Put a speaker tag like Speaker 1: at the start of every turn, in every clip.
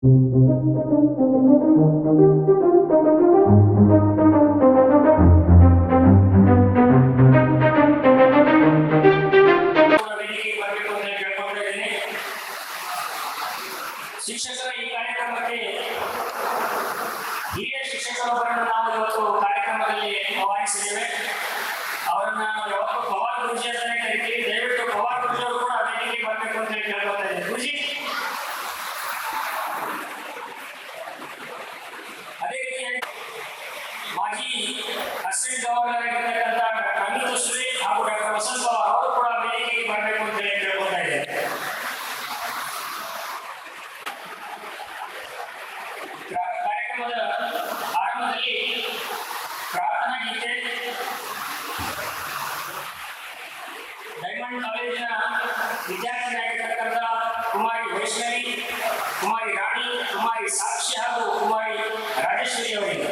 Speaker 1: ಶಿಕ್ಷಕರ ಈ ಕಾರ್ಯಕ್ರಮಕ್ಕೆ ಹಿರಿಯ ಶಿಕ್ಷಕರೊಬ್ಬರನ್ನು ನಾವು ಇವತ್ತು ಕಾರ್ಯಕ್ರಮದಲ್ಲಿ ಆಹ್ವಾನಿಸಿದ್ದೇವೆ. ಅವರನ್ನ ನಾವು ಯಾವತ್ತೂ ಪವಾರ್ ಗುರುಜಿ ಅಂತಾನೆ ಕರಿತೀವಿ. ದಯವಿಟ್ಟು ಪವಾರ್ ಗುರುಜಿ ಅವರು ಕೂಡ ವೇದಿಕೆಗೆ ಬರಬೇಕು ಅಂತ ಹೇಳಿ ಕೇಳ್ಕೊತಾ ಇದ್ದೇನೆ. ಗುರುಜಿ, ಅದೇ ರೀತಿಯಾಗಿ ಮಾಜಿ ಅಸಿಸ್ಟೆಂಟ್ ಗವರ್ನರ್ ಆಗಿರ್ತಕ್ಕಂಥ ಡಾಕ್ಟರ್ ಅಮಿತ್ ಸುರೇಶ್ ಹಾಗೂ ಡಾಕ್ಟರ್ ವಸಂತ ಅವರು ಕೂಡ ವೇದಿಕೆಗೆ ಬರಬೇಕು ಅಂತ ಹೇಳಿ ಕೇಳ್ಕೊತಾ ಇದ್ದೇನೆ. ಕಾರ್ಯಕ್ರಮದ ಆರಂಭದಲ್ಲಿ ಪ್ರಾರ್ಥನಾ ಗೀತೆ ಡೈಮಂಡ್ ಕಾಲೇಜಿನ ವಿದ್ಯಾರ್ಥಿನಿಯಾಗಿರ್ತಕ್ಕಂಥ ಕುಮಾರಿ ವೈಷ್ಣವಿ, ಕುಮಾರಿ ರಾಣಿ, ಕುಮಾರಿ ಸಾಕ್ಷಿ ಹಾಗೂ ಕುಮಾರಿ ರಾಜೇಶ್ವರಿ ಅವರಿಗೆ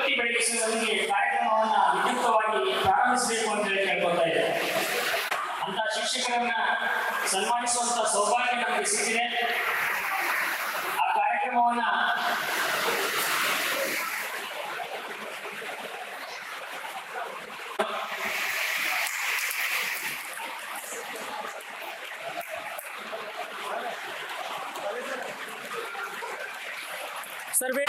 Speaker 1: ದೀಪೋಕ್ತಿ ಬೆಳಗಿಸುವುದಕ್ಕೆ ಕಾರ್ಯಕ್ರಮವನ್ನ ವಿದ್ಯುಕ್ತವಾಗಿ ಪ್ರಾರಂಭಿಸಬೇಕು ಅಂತ ಹೇಳಿ ಕೇಳ್ಕೊತಾ ಇದೆ. ಅಂತ ಶಿಕ್ಷಕರನ್ನ ಸನ್ಮಾನಿಸುವಂತ ಸೌಭಾಗ್ಯ ನಮಗೆ ಸಿಕ್ಕಿದೆ. ಆ ಕಾರ್ಯಕ್ರಮವನ್ನ
Speaker 2: सर्वे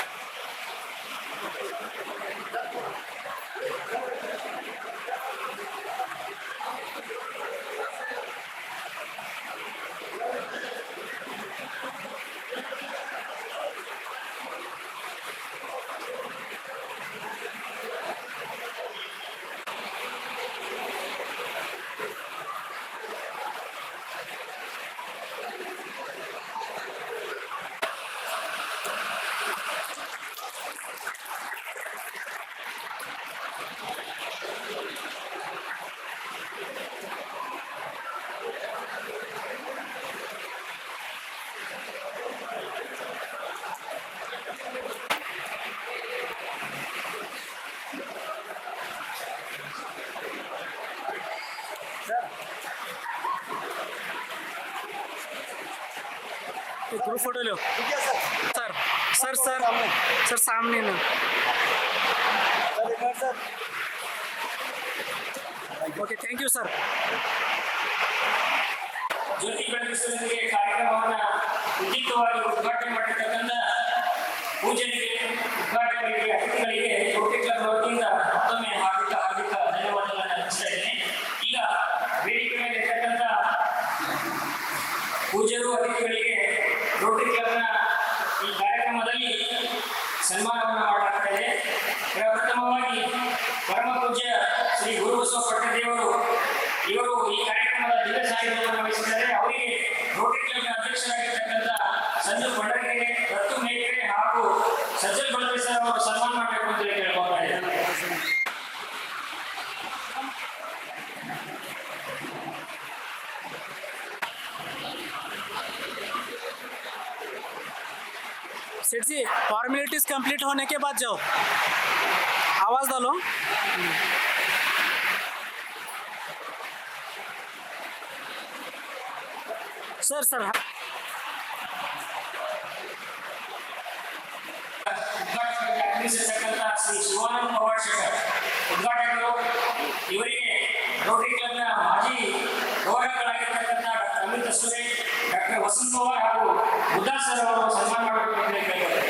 Speaker 2: ग्रुप फोटो लो सर सर सर सर सामने ना ओके थैंक यू सर.
Speaker 1: ಜ್ಯೋತಿ ಬೆಳಗಿಸುವುದಕ್ಕೆ ಕಾರ್ಯಕ್ರಮವನ್ನ ವಿದ್ಯುಕ್ತವಾಗಿ ಉದ್ಘಾಟನೆ ಮಾಡಿರ್ತಕ್ಕಂಥ ಪೂಜೆಗೆ ಉದ್ಘಾಟಕರಿಗೆ ಅತಿಥಿಗಳಿಗೆ ರೋಟರಿ ಕ್ಲಬ್ ವತಿಯಿಂದ ಮತ್ತೊಮ್ಮೆ ಹಾರ್ದಿಕ ಧನ್ಯವಾದಗಳನ್ನು ಅರ್ಪಿಸ್ತಾ ಇದ್ದೇನೆ. ಈಗ ವೇದಿಕೆ ಮೇಲೆ ಇರ್ತಕ್ಕಂಥ ಪೂಜರು ಅತಿಥಿಗಳಿಗೆ ರೋಟರಿ ಕ್ಲಬ್ನ ಈ ಕಾರ್ಯಕ್ರಮದಲ್ಲಿ ಸನ್ಮಾನವನ್ನು ಮಾಡಲಾಗ್ತಾ ಇದೆ. ಪ್ರಥಮವಾಗಿ ಪರಮ ಪೂಜ್ಯ ಶ್ರೀ ಗುರುಬಸವ ಪಟ್ಟದೇವರು ಇವರು ಈ ಕಾರ್ಯಕ್ರಮದ ದಿವ್ಯ ಸಾಹಿತ್ಯವನ್ನು ವಹಿಸಿದ್ದಾರೆ. ಅವರಿಗೆ ರೋಟರಿ ಕ್ಲಬ್ನ ಅಧ್ಯಕ್ಷರಾಗಿರ್ತಕ್ಕಂಥ ಸಂಜು ಬಂಡಗೆರೆ, ದತ್ತು ಮೇಕೆರೆ ಹಾಗೂ ಸಜ್ಜಲ್ ಬಳಕೆ ಸರ್ ಅವರು ಸನ್ಮಾನ ಮಾಡಬೇಕು ಅಂತ ಕೇಳ್ಕೊಳ್ತಾ ಇದ್ದಾರೆ.
Speaker 2: सेठ जी फॉर्मेलिटीज कंप्लीट होने के बाद जाओ, आवाज डालो. सर सर
Speaker 1: ಉದ್ಘಾಟಕರಿಗೆ ಆಗಮಿಸಿರ್ತಕ್ಕಂಥ ಶ್ರೀ ಶಿವಾನಂದ ಪವಾರ್ ಶೇಖರ್ ಉದ್ಘಾಟಕರು, ಇವರಿಗೆ ರೋಟರಿ ಕ್ಲಬ್ನ ಮಾಜಿ ಗೌರವಗಳಾಗಿರ್ತಕ್ಕಂಥ ಡಾಕ್ಟರ್ ಅಮಿತ್ ಅಸುರೆ, ಡಾಕ್ಟರ್ ವಸಂತ್ ಪವಾರ್ ಹಾಗೂ ಬುದ್ಧಾ ಸರ್ ಅವರು ಸನ್ಮಾನ ಮಾಡಬೇಕು ಅಂತ ಕೇಳ್ತಾರೆ.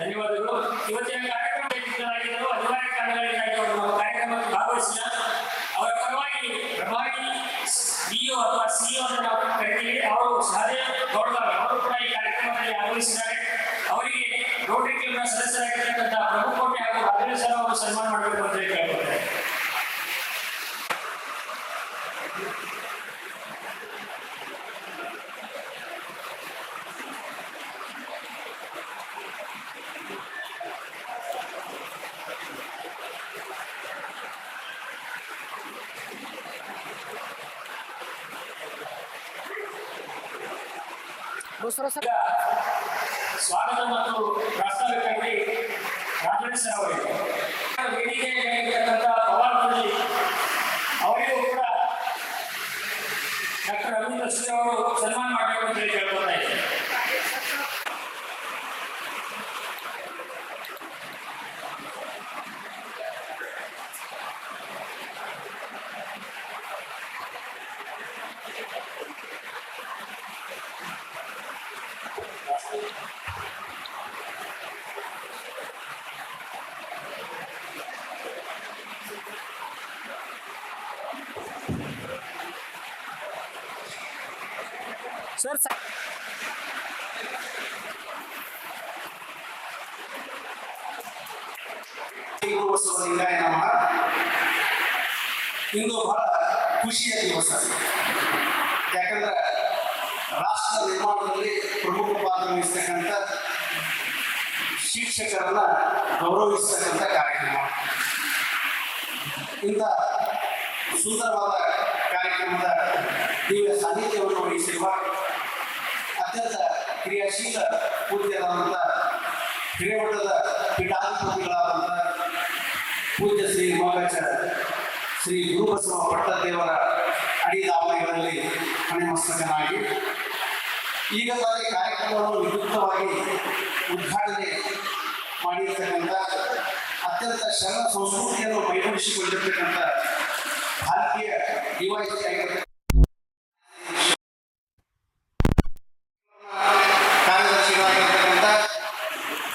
Speaker 1: ಧನ್ಯವಾದಗಳು. ಇವತ್ತಿನ ಕಾರ್ಯಕ್ರಮವಾಗಿದ್ದರು ಅನಿವಾರ್ಯ ಕಾರಣಗಳಿಗಾಗಿ ಅವರು ಕಾರ್ಯಕ್ರಮಕ್ಕೆ ಭಾಗವಹಿಸಿಲ್ಲ. ಅವರ ಪರವಾಗಿ ಪ್ರಭಾರಿ ಬಿಇಒ ಅಥವಾ ಸಿಇಒ ಅಂತ ನಾವು ಕರಿತೀವಿ, ಅವರು ಸಹದೇವ್ ಗೌಡರ್ ಅವರು ಕೂಡ ಈ ಕಾರ್ಯಕ್ರಮದಲ್ಲಿ ಆಗಮಿಸಿದ್ದಾರೆ. ಅವರಿಗೆ ರೋಟರಿ ಕ್ಲಬ್ನ ಸದಸ್ಯರಾಗಿರ್ತಕ್ಕಂಥ ಪ್ರಭುಕೋಟೆ ಹಾಗೂ ರಾಘವೇಂದ್ರ ಸರ್ ಅವರು ಸನ್ಮಾನ ಮಾಡಬೇಕು ಅಂತ ಕೇಳ್ಕೊಳ್ತಾರೆ.
Speaker 2: दूसरा सर
Speaker 1: ಸ್ವಾಗತ ಮತ್ತು ಪ್ರಾಸ್ತಾವಿಕವಾಗಿ ರಾಘವೇಂದ್ರ ಸರ್ ಅವರಿಗೆ ವೇದಿಕೆಯಲ್ಲಿರ್ತಕ್ಕಂಥ ಪವಾರ್ ಗುರುಜಿ ಅವರಿಗೂ ಕೂಡ ಡಾಕ್ಟರ್ ಅಮಿತ್ ಅಸುರೆ ಅವರು ಸನ್ಮಾನ ಮಾಡಬೇಕು ಅಂತ ಹೇಳಿ ಕೇಳ್ಕೊಳ್ತಾ ಇದ್ದಾರೆ.
Speaker 2: सर
Speaker 3: ಲಿಂಗಾಯ ನಮಃ. ಇಂದು ಬಹಳ ಖುಷಿಯ ದಿವಸ. ಯಾಕಂದ್ರೆ ರಾಷ್ಟ್ರ ನಿರ್ಮಾಣದಲ್ಲಿ ಪ್ರಮುಖ ಪಾತ್ರ ವಹಿಸ್ತಕ್ಕಂಥ ಶಿಕ್ಷಕರನ್ನ ಗೌರವಿಸ್ತಕ್ಕಂಥ ಕಾರ್ಯಕ್ರಮ. ಇಂಥ ಸುಂದರವಾದ ಕಾರ್ಯಕ್ರಮದ ದಿವ್ಯ ಸಾನ್ನಿಧ್ಯವನ್ನು ವಹಿಸಿರುವ ಅತ್ಯಂತ ಕ್ರಿಯಾಶೀಲ ಪೂಜ್ಯರಾದಂಥ ಹಿರೇಮಠದ ಪೀಠಾಧಿಪತಿಗಳಾದಂಥ ಪೂಜ್ಯ ಶ್ರೀ ಮಗಚ ಶ್ರೀ ಗುರುಬಸವ ಪಟ್ಟದೇವರ ಅಡಿದಾವಣೆಗಳಲ್ಲಿ ಮನೆಮಸ್ತಕನಾಗಿ ಈಗಾಗಲೇ ಕಾರ್ಯಕ್ರಮವನ್ನು ವಿದ್ಯುಕ್ತವಾಗಿ ಉದ್ಘಾಟನೆ ಮಾಡಿರ್ತಕ್ಕಂಥ ಅತ್ಯಂತ ಶರಣ ಸಂಸ್ಕೃತಿಯನ್ನು ಮೈಗೂಡಿಸಿಕೊಂಡಿರ್ತಕ್ಕಂಥ ಭಾರತೀಯ ಡಿವೈಎಸ್ಪಿ ಆಗಿರ್ತಕ್ಕಂಥ ಕಾರ್ಯದರ್ಶಿಗಳಾಗಿರ್ತಕ್ಕಂಥ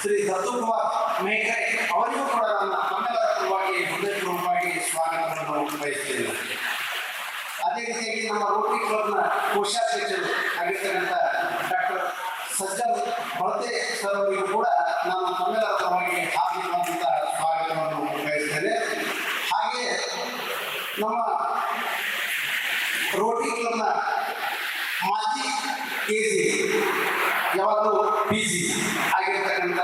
Speaker 3: ಶ್ರೀ ದತ್ತುಕುಮಾರ್ ಮೇಘ್ರೆ ಅವರಿಗೂ ಕೂಡ ನನ್ನ ತಮ್ಮೆಲ್ಲರ ಪರವಾಗಿ ಹೃದಯಪೂರ್ವಕವಾಗಿ ಸ್ವಾಗತವನ್ನು ಬಯಸ್ತೇನೆ. ಅದೇ ರೀತಿಯಾಗಿ ನಮ್ಮ ರೋಟರಿ ಕ್ಲಬ್ನ ಕೋಶಾಧ್ಯಕ್ಷರು ಆಗಿರ್ತಕ್ಕಂಥ ಡಾಕ್ಟರ್ ಸಜ್ಜನ್ ಬಳತೆ ಸರ್ ಅವರಿಗೂ ಕೂಡ ನಾನು ತಮ್ಮೆಲ್ಲರ ಪರವಾಗಿ ಹಾರ್ದಿಕವಾದಂಥ ಸ್ವಾಗತವನ್ನು ಬಯಸ್ತೇನೆ. ಹಾಗೆ ನಮ್ಮ ರೋಟರಿ ಕ್ಲಬ್ನ ಮಾಜಿ ಕೆಜಿ ಯಾವಾಗಲೂ ಬಿಜಿ ಆಗಿರ್ತಕ್ಕಂಥ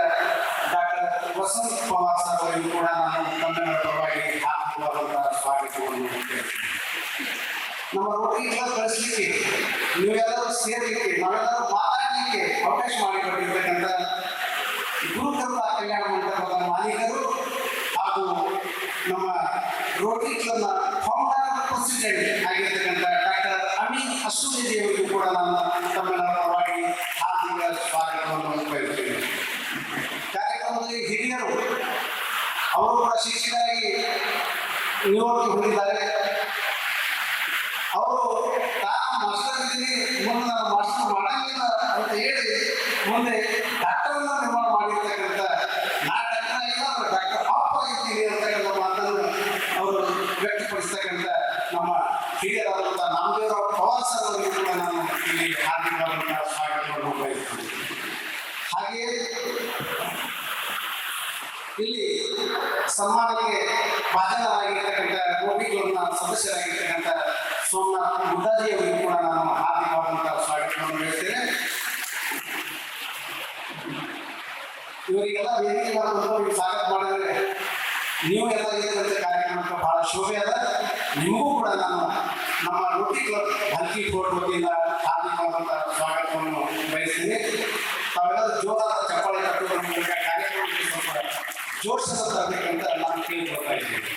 Speaker 3: ಡಾಕ್ಟರ್ ವಸಂತ್ ಪವಾರ್ ಸರ್ ಅವರಿಗೂ ಕೂಡ ನಾನು ತಮ್ಮೆಲ್ಲರ ಪರವಾಗಿ ಹಾರ್ದಿಕವಾದಂಥ ಸ್ವಾಗತವನ್ನು ಬಯಸ್ತೇನೆ. ನಮ್ಮ ರೋಟರಿ ಕ್ಲಬ್ ಬೆಳೆಸಲಿಕ್ಕೆ ನೀವೆಲ್ಲರೂ ಸೇರಲಿಕ್ಕೆ ನಾವೆಲ್ಲರೂ ಮಾತಾಡಲಿಕ್ಕೆ ಅವಕಾಶ ಮಾಡಿಕೊಟ್ಟಿರ್ತಕ್ಕಂಥ ಗುರುಕರ್ಮ ಕಲ್ಯಾಣ ಮಂಟಪದ ಮಾಲೀಕರು ಹಾಗೂ ನಮ್ಮ ರೋಟರಿ ಕ್ಲಬ್ನ ಫೌಂಡರ್ ಪ್ರೆಸಿಡೆಂಟ್ ಆಗಿರ್ತಕ್ಕಂಥ ಡಾಕ್ಟರ್ ಅಮೀನ್ ಅಷ್ಟೂರಿ ಅವರಿಗೂ ಕೂಡ ನಾನು ತಮ್ಮೆಲ್ಲರ ಪರವಾಗಿ ಹಾರ್ದಿಕ ಸ್ವಾಗತವನ್ನು ಬಯಸುತ್ತೇನೆ. ಕಾರ್ಯಕ್ರಮದಲ್ಲಿ ಹಿರಿಯರು ಅವರು ಕೂಡ ಶಿಕ್ಷಕರಾಗಿ ನಿವೃತ್ತಿ ಹೊಂದಿದ್ದಾರೆ. ಅವರು ತಾನು ಮಾಸ್ಟರ್ ಇದ್ದೀನಿ, ಮುಂದೆ ನಾನು ಮಾಸ್ಟರ್ ಮಾಡಂಗಿಲ್ಲ ಅಂತ ಹೇಳಿ ಮುಂದೆ ಡಾಕ್ಟರನ್ನ ನಿರ್ಮಾಣ ಮಾಡಿರ್ತಕ್ಕಂಥ ನಾ ಡಾಕ್ಟರ್ ಆಗಿಲ್ಲ ಅವರು ಡಾಕ್ಟರ್ ಅಪ್ಪ ಇದ್ದೀನಿ ಅಂತಕ್ಕಂಥ ಮಾತನ್ನು ಅವರು ವ್ಯಕ್ತಪಡಿಸ್ತಕ್ಕಂಥ ನಮ್ಮ ಹಿರಿಯರಾದಂಥ ನಾಮದೇವರಾವ್ ಪವಾರ್ ಸರ್ ಅವರಿಗೆ ಕೂಡ ನಾನು ಇಲ್ಲಿ ಹಾರ್ದಿಕವಾದಂಥ ಸ್ವಾಗತವನ್ನು ಬಯಸ್ತೇನೆ. ಹಾಗೆಯೇ ಇಲ್ಲಿ ಸನ್ಮಾನಕ್ಕೆ ಭಾಜನರಾಗಿರ್ತಕ್ಕಂಥ ರೋಟರಿ ಕ್ಲಬ್ನ ಸದಸ್ಯರಾಗಿರ್ತಕ್ಕಂಥ ಸೋಮನಾಥ್ ಮುದ್ದಾಜಿ ಅವರಿಗೂ ಕೂಡ ನಾನು ಹಾರ್ದಿಕವಾದಂತಹ ಸ್ವಾಗತವನ್ನು ಬಯಸ್ತೇನೆ. ಇವರಿಗೆಲ್ಲ ವೇದಿಕೆ ಬಂದವರಿಗೆ ಸ್ವಾಗತ ಮಾಡಿದರೆ ನೀವು ಎಲ್ಲ ಇದ್ದಂಥ ಕಾರ್ಯಕ್ರಮಕ್ಕೆ ಬಹಳ ಶೋಭೆ ಅದ. ನಿಮಗೂ ಕೂಡ ನಾನು ನಮ್ಮ ರೋಟರಿ ಕ್ಲಬ್ ಹಲ್ಕಿ ಕೋರ್ಟ್ ವತಿಯಿಂದ ಹಾರ್ದಿಕವಾದಂತಹ ಸ್ವಾಗತವನ್ನು ಬಯಸ್ತೀನಿ. ತಾವೆಲ್ಲರೂ ಜೋರಾದ ಚಪ್ಪಾಳೆ ಕಟ್ಟುವ ಮೂಲಕ ಕಾರ್ಯಕ್ರಮಕ್ಕೆ ಸ್ವಲ್ಪ ಜೋಡಿಸಲು ತರಬೇಕಂತ ನಾನು ಕೇಳಿಕೊಳ್ತಾ ಇದ್ದೀನಿ.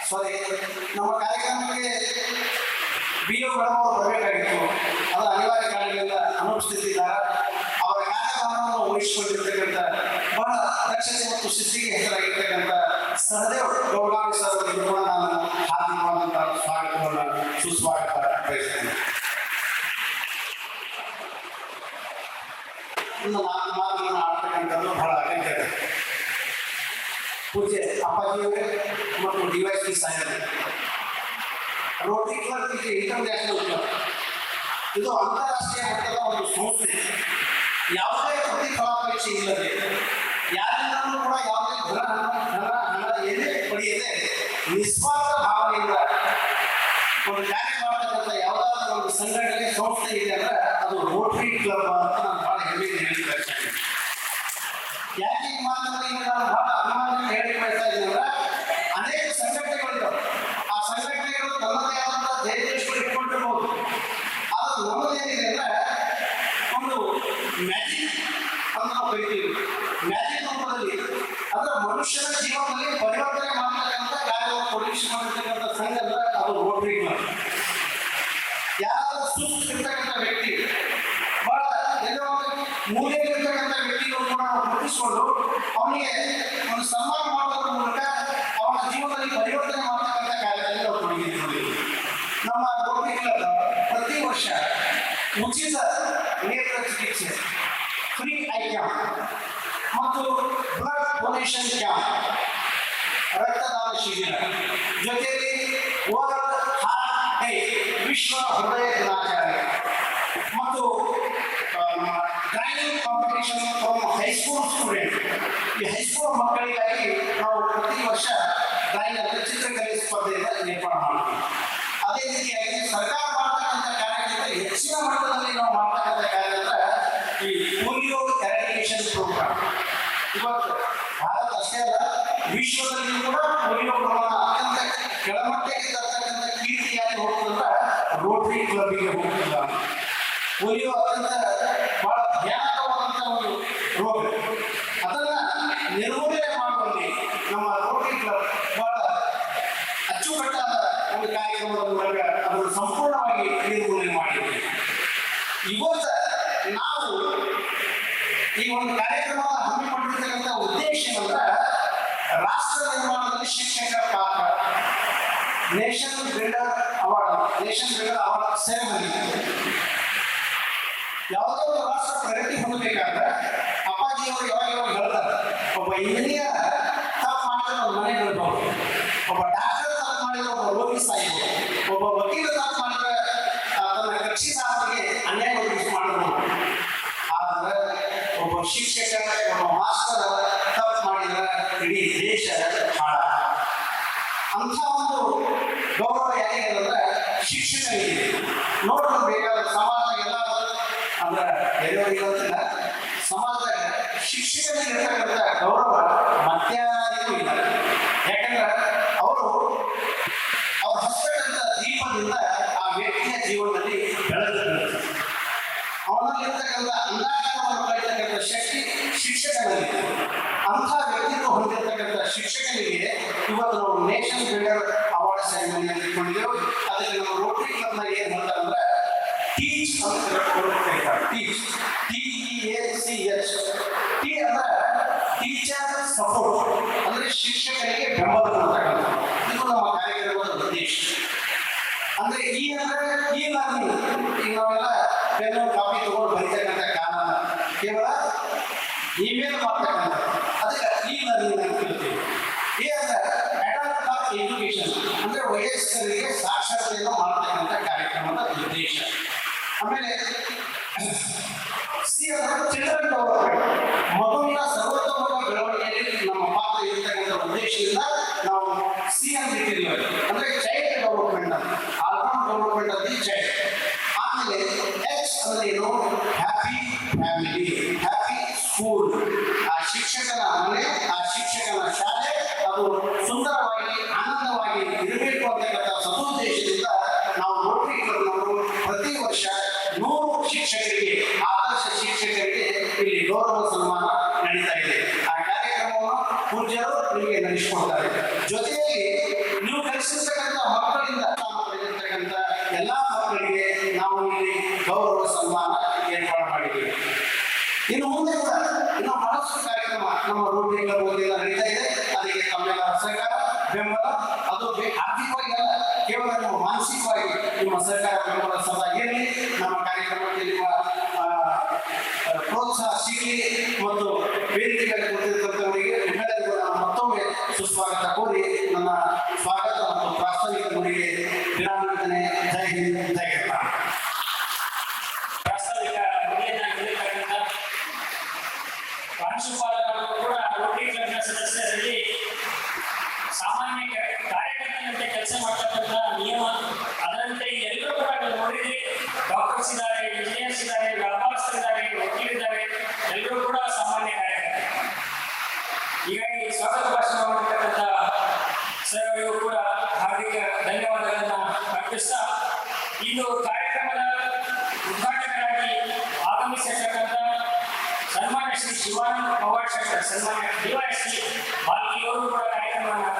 Speaker 3: ಸಾರಿ, ನಮ್ಮ ಕಾರ್ಯಕ್ರಮಕ್ಕೆ BO ಮೇಡಮ್ ಅವರು ಬರಬೇಕಾಗಿತ್ತು. ಅದರ ಅನಿವಾರ್ಯ ಕಾರಣಗಳಿಂದ ಅನುಪಸ್ಥಿತಿದ್ದಾರೆ. ಅವರ ಕಾರ್ಯಕ್ರಮವನ್ನು ವಹಿಸಿಕೊಂಡಿರ್ತಕ್ಕಂಥ ಬಹಳ ದಕ್ಷತೆ ಮತ್ತು ಶಿಸ್ತಿಗೆ ಹೆಸರಾಗಿರ್ತಕ್ಕಂಥ ಸಹದೇವ್ ಗೌಡಾಣಿ ಸರ್ ಅವರಿಗೆ ಕೂಡ ನಾನು ಹಾರ್ದಿಕವಾದಂತಹ ಸ್ವಾಗತವನ್ನು ಸುಸ್ವಾಗತ ಬಯಸ್ತೇನೆ. ಇನ್ನು ನಾನು ಮಾತನ್ನು ಆಡ್ತಕ್ಕಂಥದ್ದು ಬಹಳ ಅಗತ್ಯ ಇದೆ. ಪೂಜ್ಯ ಅಪ್ಪಾಜಿಯವರೇ ಮತ್ತು ಡಿವೈಎಸ್ಪಿ ಸಾಹೇಬರು, ರೋಟರಿ ಕ್ಲಬ್ ಇದು ಇಂಟರ್ನ್ಯಾಷನಲ್ ಕ್ಲಬ್, ಇದು ಅಂತಾರಾಷ್ಟ್ರೀಯ ಮಟ್ಟದ ಒಂದು ಸಂಸ್ಥೆ. ಯಾವುದೇ ಪ್ರತಿಫಲಾಪೇಕ್ಷೆ ಇಲ್ಲದೆ ಯಾರಿಂದಲೂ ಕೂಡ ಯಾವುದೇ ಹಣ ಏನೇ ಪಡೆಯದೆ ನಿಸ್ವಾರ್ಥ ಭಾವನೆಯಿಂದ ಒಂದು ಕಾರ್ಯ ಮಾಡತಕ್ಕಂಥ ಯಾವುದಾದ್ರೂ ಒಂದು ಸಂಘಟನೆ ಸಂಸ್ಥೆ ಇದೆ ಅಂದ್ರೆ ಅದು ರೋಟರಿ ಕ್ಲಬ್ ಅಂತ ನಾನು ಬಹಳ ಹೆಮ್ಮೆಯಿಂದ ಹೇಳ್ತಾ ಇದ್ದೇನೆ. ಯಾಕೆ ಈ ಮಾತನ್ನು ಈಗ ನಾನು ಬಹಳ ಅಭಿಮಾನದಿಂದ ಹೇಳಿ ಬಯಸ್ತಾ ಇದ್ದೀನಿ ಅಂದ್ರೆ ಅನೇಕ ಸಂಘಟನೆಗಳಿದ್ದಾವೆ. ಆ ಸಂಘಟನೆಗಳು ತನ್ನದೇ ಆದಂತಹ ಜಯದೇಶಗಳು ಇಟ್ಕೊಂಡಿರ್ಬೋದು. ಆದ್ರೆ ನಮ್ಮದೇನಿದೆ ಅಂದ್ರೆ ಒಂದು ಮ್ಯಾಜಿಕ್ ಅಂತ ನಾವು ಕರಿತೀವಿ. ಮ್ಯಾಜಿಕ್ ರೂಪದಲ್ಲಿ ಅಂದ್ರೆ ಮನುಷ್ಯನ ಜೀವನದಲ್ಲಿ ಪರಿವರ್ತನೆ ಮಾಡತಕ್ಕಂಥ ಕಾರ್ಯವನ್ನು ತೊಡಗಿಸಿಕೊಂಡಿರ್ತಕ್ಕಂಥ ಸಂಘ ಅಂದ್ರೆ ಅದು ರೋಟರಿ ಕ್ಲಬ್. ಯಾರಾದ್ರೂ ಸುಸ್ತಿರ್ತಕ್ಕಂಥ ವ್ಯಕ್ತಿ, ಬಹಳ ಎಲ್ಲೋ ಮೂಲೆಯಲ್ಲಿರ್ತಕ್ಕಂಥ ವ್ಯಕ್ತಿಗಳು ಕೂಡ ನಾವು ಗುರುತಿಸಿಕೊಂಡು ಅವನಿಗೆ ಒಂದು ಸನ್ಮಾನ ಮಾಡೋದ್ರ ಮೂಲಕ ಅವನ ಜೀವನದಲ್ಲಿ ಪರಿವರ್ತನೆ ಮಾಡತಕ್ಕಂಥ ಕಾರ್ಯದಲ್ಲಿ ನಾವು ತೊಡಗಿದ್ದೀವಿ. ನಮ್ಮ ರೋಟರಿ ಕ್ಲಬ್ ಪ್ರತಿ ವರ್ಷ ಉಚಿತ ನೇತ್ರ ಚಿಕಿತ್ಸೆ, ಫ್ರೀ ಐ ಕ್ಯಾಂಪ್ ಮತ್ತು ಬ್ಲಡ್ ಡೊನೇಷನ್ ಕ್ಯಾಂಪ್, ರಕ್ತದಾನ ಶಿಬಿರ, ಜೊತೆಯಲ್ಲಿ ವರ್ಲ್ಡ್ ಹಾರ್ಟ್ ಡೇ, ವಿಶ್ವ ಹೃದಯ ದಿನಾಚರಣೆ ಮತ್ತು drawing competition from high school student. ಈ ಹೈಸ್ಕೂಲ್ ಮಕ್ಕಳಿಗಾಗಿ ನಾವು ಪ್ರತಿ ವರ್ಷ ಡ್ರಾಯಿಂಗ್ ಚಿತ್ರಕಲೆ ಸ್ಪರ್ಧೆಯನ್ನು ಏರ್ಪಾಡು ಮಾಡ್ತೀವಿ. ಅದೇ ರೀತಿಯಾಗಿ ಸರ್ಕಾರ ಮಾಡತಕ್ಕಂಥ ಹೆಚ್ಚಿನ ಮಟ್ಟದಲ್ಲಿ ನಾವು ಮಾಡ್ತಕ್ಕಂಥ ಕಾರ್ಯ ಅಂದ್ರೆ ಈ ಪೋಲಿಯೋ ಎರಾಡಿಕೇಶನ್ ಪ್ರೋಗ್ರಾಮ್. ಇವತ್ತು ಭಾರತ ಅಷ್ಟೇ ಅಲ್ಲ, ವಿಶ್ವದಲ್ಲಿ ಕೂಡ ಪೋಲಿಯೋ ಪ್ರಮಾಣ ಅತ್ಯಂತ ಕೆಳಮಟ್ಟಕ್ಕೆ ತರ್ತಕ್ಕಂಥ ಕೀರ್ತಿ ಯಾರಿಗೆ ಹೋಗ್ತದಂದ್ರೆ ರೋಟರಿ ಕ್ಲಬ್ಗೆ ಹೋಗ್ತದ. ಪೋಲಿಯೋ ಅತ್ಯಂತ ಬಹಳ ಭಯಾನಕವಾದಂಥ ಒಂದು ರೋಗ. ಅದನ್ನ ನಿರ್ಮೂಲನೆ ಮಾಡುವಲ್ಲಿ ನಮ್ಮ ರೋಟರಿ ಕ್ಲಬ್ ಬಹಳ ಅಚ್ಚುಕಟ್ಟಾದ ಒಂದು ಕಾರ್ಯಕ್ರಮದ ಮೂಲಕ ಅದನ್ನು ಸಂಪೂರ್ಣವಾಗಿ ನಿರ್ಮೂಲನೆ ಮಾಡಿದೆ. ಇವತ್ತು ನಾವು ಈ ಒಂದು ಕಾರ್ಯಕ್ರಮದ ಹಮ್ಮಿಕೊಂಡಿರ್ತಕ್ಕಂಥ ಉದ್ದೇಶ ಏನಂದ್ರೆ ರಾಷ್ಟ್ರ ನಿರ್ಮಾಣದಲ್ಲಿ ಶಿಕ್ಷಕರ ಪಾತ್ರ. Nation builder award ceremony. ಯಾವುದೇ ಒಂದು ರಾಷ್ಟ್ರ ಪ್ರಗತಿ ಹೊಂದಬೇಕಾದ್ರೆ ಅಪ್ಪಾಜಿಯವರು ಯಾವಾಗ ಹೇಳ್ತಾರೆ, ಒಬ್ಬ ಇಂಜಿನಿಯರ್ ತಪ್ಪು ಮಾಡಿದ್ರೆ ಒಂದು ಮನೆ ಬೀಳ್ಬಹುದು, ಒಬ್ಬ ಡಾಕ್ಟರ್ ತಪ್ಪು ಮಾಡಿದ್ರೆ ಒಬ್ಬ ರೋಗಿ ಸಾಯ್ಬೋದು, ಒಬ್ಬ ವಕೀಲ ತಪ್ಪು ಮಾಡಿದ್ರೆ ತನ್ನ ಕಕ್ಷಿದಾರರಿಗೆ ಅನ್ಯಾಯ ಮಾಡಬಹುದು. ಆದ್ರೆ ಒಬ್ಬ ಶಿಕ್ಷಕ, ಒಬ್ಬ ಮಾಸ್ಟರ್ ತಪ್ಪು ಮಾಡಿದ್ರೆ ಇಡೀ ದೇಶ ಹಾಳ. ಅಂಥ ಒಂದು ಗೌರವ ಯಾರಿಗಂದ್ರೆ ಶಿಕ್ಷಕರಿಗೆ. ನೋಡಲು ಬೇಕಾದ ಸಮಾಜ ಎಲ್ಲ ಅಂದ್ರೆ ಎಲ್ಲರಿಗೂ ಗೊತ್ತಿಲ್ಲ, ಸಮಾಜದಾಗ ಶಿಕ್ಷಕರಿಗೆ ಇರ್ತಕ್ಕಂಥ ಗೌರವ ಮತ್ಯಾರಿಗೂ ಇಲ್ಲ. ಯಾಕಂದ್ರೆ ಅವರು ಹಸ್ತಕ್ಕಂಥ ದೀಪದಿಂದ ಆ ವ್ಯಕ್ತಿಯ ಜೀವನದಲ್ಲಿ ಬೆಳೆದಿರ್ತಾರೆ. ಅವನಲ್ಲಿರ್ತಕ್ಕಂಥ ಅಂದಾಜವನ್ನು ಕಲಿತಕ್ಕಂಥ ಶಕ್ತಿ ಶಿಕ್ಷಕನಲ್ಲಿ. ಅಂಥ ವ್ಯಕ್ತಿತ್ವ ಹೊಂದಿರತಕ್ಕಂಥ ಶಿಕ್ಷಕನಿಗೆ ಇವತ್ತು ನಾವು ನೇಷನ್ ಬಿಲ್ಡರ್ ಅವಾರ್ಡ್ ಸೆರೆಮನಿ ಇಟ್ಕೊಂಡಿದ್ದೆವು. ಅದಕ್ಕೆ ನಮ್ಮ ರೋಟರಿ ಕ್ಲಬ್ನ ಏನು ಹೇಳ್ತಾರೆ ಅಂದ್ರೆ ಟೀಚ್ ಅಂತ ಕರೀತಾರೆ. Teach, TEACH. ಟಿ ಅಂದ್ರೆ ಟೀಚರ್ ಸಪೋರ್ಟ್, ಅಂದ್ರೆ ಶಿಕ್ಷಕರಿಗೆ ಬೆಂಬಲ ಕೊಡ್ತಕ್ಕಂಥ. ಇದು ನಮ್ಮ ಕಾರ್ಯಕ್ರಮದ ಉದ್ದೇಶ. ಅಂದ್ರೆ ಈ ಲರ್ನಿಂಗ್, ಈಗ ನಾವೆಲ್ಲ ಪೆನ್ನು ಕಾಪಿ ತಗೊಂಡು ಬರೀತಕ್ಕಂಥ ಕಾರಣ ಕೇವಲ ಇಮೇಲ್ ಮಾಡ್ತಕ್ಕಂಥ, ಅದಕ್ಕೆ ಈ ಲರ್ನಿಂಗ್ ಅಂತ ಹೇಳ್ತೀವಿ. ಈ ಅಂದ್ರೆ ಅಡಲ್ಟ್ ಎಜುಕೇಶನ್, ಅಂದ್ರೆ ವಯಸ್ಕರಿಗೆ ಸಾಕ್ಷರತೆಯನ್ನು ಮಾಡ್ತಕ್ಕಂಥ ಕಾರ್ಯಕ್ರಮದ ಉದ್ದೇಶ. ಆಮೇಲೆ ಸಿ ಅಂದ್ರೆ ಚಿಲ್ಡ್ರನ್ ಡೆವಲಪ್ಮೆಂಟ್, ಮಗುವಿನ ಸರ್ವತೋಮುಖ ಬೆಳವಣಿಗೆಯಲ್ಲಿ ನಮ್ಮ ಪಾತ್ರ ಇರತಕ್ಕಂಥ ಉದ್ದೇಶದಿಂದ ನಾವು ಸಿ ಅಂತ ಇಟ್ಟಿದ್ದೀವಿ. ಅಂದ್ರೆ ಚೈಲ್ಡ್ ಡೆವಲಪ್ಮೆಂಟ್ ಅಂತ, all-round development of the child. ಆಮೇಲೆ ಎಚ್ ಅಂದ್ರೆ ಏನು, ಹ್ಯಾಪಿ ಫ್ಯಾಮಿಲಿ, ಹ್ಯಾಪಿ ಸ್ಕೂಲ್. ಆ ಶಿಕ್ಷಕನ ಮನೆ, ಆ ಶಿಕ್ಷಕನ ಶಾಲೆ ಅದು ಸುಂದರವಾಗಿ ಆನಂದವಾಗಿ ಇರಬೇಕು ಅಂತಕ್ಕಂಥ ಸದುದ್ದೇಶದಿಂದ ನಾವು ರೋಟರಿ ಕ್ಲಬ್ನವರು ಪ್ರತಿ ವರ್ಷ 100 ಶಿಕ್ಷಕರಿಗೆ, ಆದರ್ಶ ಶಿಕ್ಷಕರಿಗೆ ಇಲ್ಲಿ ಗೌರವ ಸನ್ಮಾನ ನಡೀತಾ ಇದೆ. ಆ ಕಾರ್ಯಕ್ರಮವನ್ನು ಪೂಜ್ಯರು ನಿಮಗೆ ನಡೆಸಿಕೊಡ್ತಾರೆ. ಜೊತೆಯಲ್ಲಿ ನೀವು ಕಲಿಸಿರ್ತಕ್ಕಂಥ ಮಕ್ಕಳಿಂದ ಪಡೆದಿರ್ತಕ್ಕಂಥ ಎಲ್ಲಾ ಮಕ್ಕಳಿಗೆ ನಾವು ಇಲ್ಲಿ ಗೌರವ ಸನ್ಮಾನ ಏರ್ಪಾಡು ಮಾಡಿದ್ದೀವಿ. ಇನ್ನು ಮುಂದೆ ಕೂಡ ಇನ್ನು ಬಹಳಷ್ಟು ಕಾರ್ಯಕ್ರಮ ನಮ್ಮ ರೋಟರಿ ಕ್ಲಬ್ ವತಿಯಿಂದ ನಡೀತಾ ಇದೆ. ಅದಕ್ಕೆ ತಮ್ಮೆಲ್ಲರ ಸಹಕಾರ, ಬೆಂಬಲ, ಅದು ಆರ್ಥಿಕವಾಗಿ ಅಲ್ಲ, ಕೇವಲ ನಿಮ್ಮ ಮಾನಸಿಕವಾಗಿ ನಿಮ್ಮ ಸಹಕಾರ ಬೆಂಬಲ ಸದಾ ಇರಲಿ. ನಮ್ಮ ಕಾರ್ಯಕ್ರಮಕ್ಕೆ ನಿಮ್ಮ ಪ್ರೋತ್ಸಾಹ ಸಿಗಲಿ ಮತ್ತು ವೇದಿಕೆಯಲ್ಲಿ ಕೂತಿರ್ತಕ್ಕಂಥವರಿಗೆ ನಿಮ್ಮೆಲ್ಲರಿಗೂ ನಾನು ಮತ್ತೊಮ್ಮೆ ಸುಸ್ವಾಗತ ಕೋರಿ ನನ್ನ ಸ್ವಾಗತ ಮತ್ತು ಪ್ರಾಸ್ತಾವಿಕ ನುಡಿಗೆ ವಿರಾಮ ನೀಡುತ್ತೇನೆ. ಜೈ ಹಿಂದ್, ಜೈ ಕರ್ನಾಟಕ.
Speaker 1: ಪ್ರಾಸ್ತಾವಿಕ ನುಡಿಯನ್ನ ನೀಡಿರ್ತಕ್ಕಂಥ ಪ್ರಾಂಶುಪಾಲರು ಕೂಡ ರೋಟರಿ ಕ್ಲಬ್ನ ಸದಸ್ಯರಲ್ಲಿ ಸಾಮಾನ್ಯ ಕಾರ್ಯಕರ್ತನಂತೆ ಕೆಲಸ ಮಾಡ್ತಕ್ಕಂಥ ನಿಯಮ, ಅದರಂತೆ ಎಲ್ಲರೂ ಕೂಡ ನೀವು ನೋಡಿದ್ರಿ. ಡಾಕ್ಟರ್ಸ್ ಇದ್ದಾರೆ, ಇಂಜಿನಿಯರ್ಸ್ ಇದ್ದಾರೆ, ವ್ಯಾಪಾರಸ್ಥರಿದ್ದಾರೆ, ವಕೀಲರಿದ್ದಾರೆ, ಎಲ್ಲರೂ ಕೂಡ ಸಾಮಾನ್ಯ ಕಾರ್ಯಕರ್ತರು. ಹೀಗಾಗಿ ಸ್ವಾಗತ ಭಾಷಣ ಮಾಡಿರ್ತಕ್ಕಂಥ ಸರ್ ಅವರಿಗೂ ಕೂಡ ಹಾರ್ದಿಕ ಧನ್ಯವಾದಗಳನ್ನ ಅರ್ಪಿಸ್ತಾ, ಇಂದು ಕಾರ್ಯಕ್ರಮದ ಉದ್ಘಾಟಕರಾಗಿ ಆಗಮಿಸಿರ್ತಕ್ಕಂಥ ಸನ್ಮಾನ್ಯ ಶ್ರೀ ಶಿವಾನಂದ ಅವಾರ್ಡ್ ಶೆಟ್ಟರ್, ಸನ್ಮಾನ್ಯ DYSP ಬಾಲ್ಕಿಯವರು ಕೂಡ ಕಾರ್ಯಕ್ರಮವನ್ನು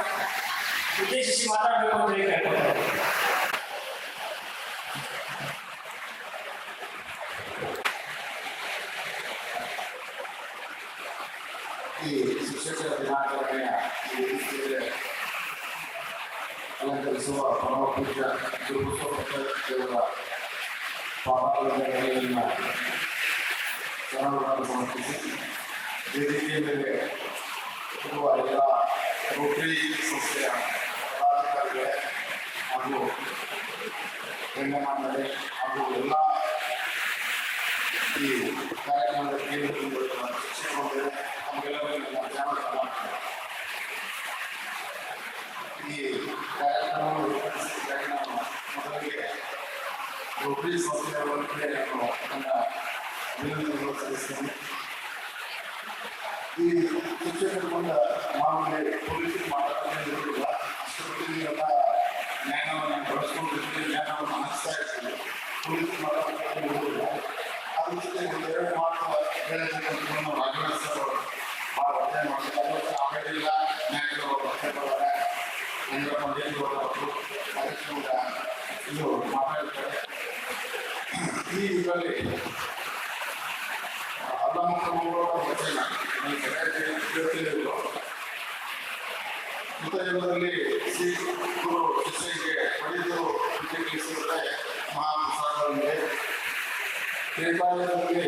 Speaker 1: ಉದ್ದೇಶಿಸಿ ಮಾತಾಡಬೇಕು ಅಂತ ಕೇಳ್ಕೊಳ್ತಾರೆ.
Speaker 3: ಈ ಶಿಕ್ಷಕರ ದಿನಾಚರಣೆಯ ಈ ರೀತಿಯಲ್ಲಿ ಅಲಂಕರಿಸುವ ಪರಮ ಪೂಜ್ಯ ಗುರುಬಸವ ಪಾದಾಗಳ ಮೇಲೆ ಜನಗಳನ್ನು ಸಮರ್ಪಿಸಿ ವೇದಿಕೆಯ ಮೇಲೆ ಇರುವ ಎಲ್ಲ ರೋಟರಿ ಸಂಸ್ಥೆಯ ಪದಾಧಿಕಾರಿಗಳೇ ಹಾಗೂ ಗಣ್ಯಮಾನ್ಯರೇ ಹಾಗೂ ಎಲ್ಲ ಈ ಕಾರ್ಯಕ್ರಮದ ಕೇಂದ್ರ ಶಿಕ್ಷಕರು ನಮಗೆಲ್ಲರಿಗೂ ನನ್ನ ಜ್ಞಾನದ ಮಾಡ್ತಾರೆ. ಈ ಕಾರ್ಯಕ್ರಮವನ್ನು ಉದ್ಘಾಟಿಸಿದಾಗ ನಾನು ಮೊದಲಿಗೆ
Speaker 4: ರೋಟರಿ ಸಂಸ್ಥೆಯವರಿಗೆ ನಾನು ನನ್ನ ಅಭಿನಂದನೆಗಳು ಸಲ್ಲಿಸ್ತೇನೆ. ಈ ಶಿಕ್ಷಕರು ಬಂದ ಮಾಮೂಲಿ ಪೊಲೀಸ್ ಮಾತಾಡೋದಿಲ್ಲ, ಅಷ್ಟೊತ್ತಿಗೆಲ್ಲ ಜ್ಞಾನವನ್ನು ಬಳಸ್ಕೊಂಡಿರ್ತೀವಿ, ಜ್ಞಾನವನ್ನು ಹಂಚ್ತಾ ಇರ್ತೀವಿ. ಪೊಲೀಸ್ ಮಾತಾಡೋದಿಲ್ಲ. ಅದ್ರ ಜೊತೆ ಒಂದೆರಡು ಮಾತು ಹೇಳಬೇಕಂತ ನಾವು ರಾಘವೇಂದ್ರ ಸರ್ ಅವರು ಭಾಳ ಒತ್ತಾಯ ಮಾಡ್ತಾರೆ. ಆಮೇಲಿಲ್ಲ ಜ್ಞಾನಿಗಳು ಒತ್ತಾಯ ಮಾಡ್ತಾರೆ. ನಂಗಪ್ಪ ದೇವರು ಅದಕ್ಕೆ ಇದು ಮಾತಾಡ್ತಾರೆ. ಈ ಇದರಲ್ಲಿ ಅಲ್ಲಮಕ್ಕಳು ವಚನ ತಿಳಿದಿಲ್ಲ. ಮೃತಯುಗದಲ್ಲಿ ಶ್ರೀ ಗುರು ಶಿಷ್ಯರಿಗೆ ಬಡಿದು ವಿದ್ಯೆಗಳಿಸಿದರೆ ಮಹಾಪ್ರಸಾದವಿದೆ. ತ್ರೇತಾಯುಗದಲ್ಲಿ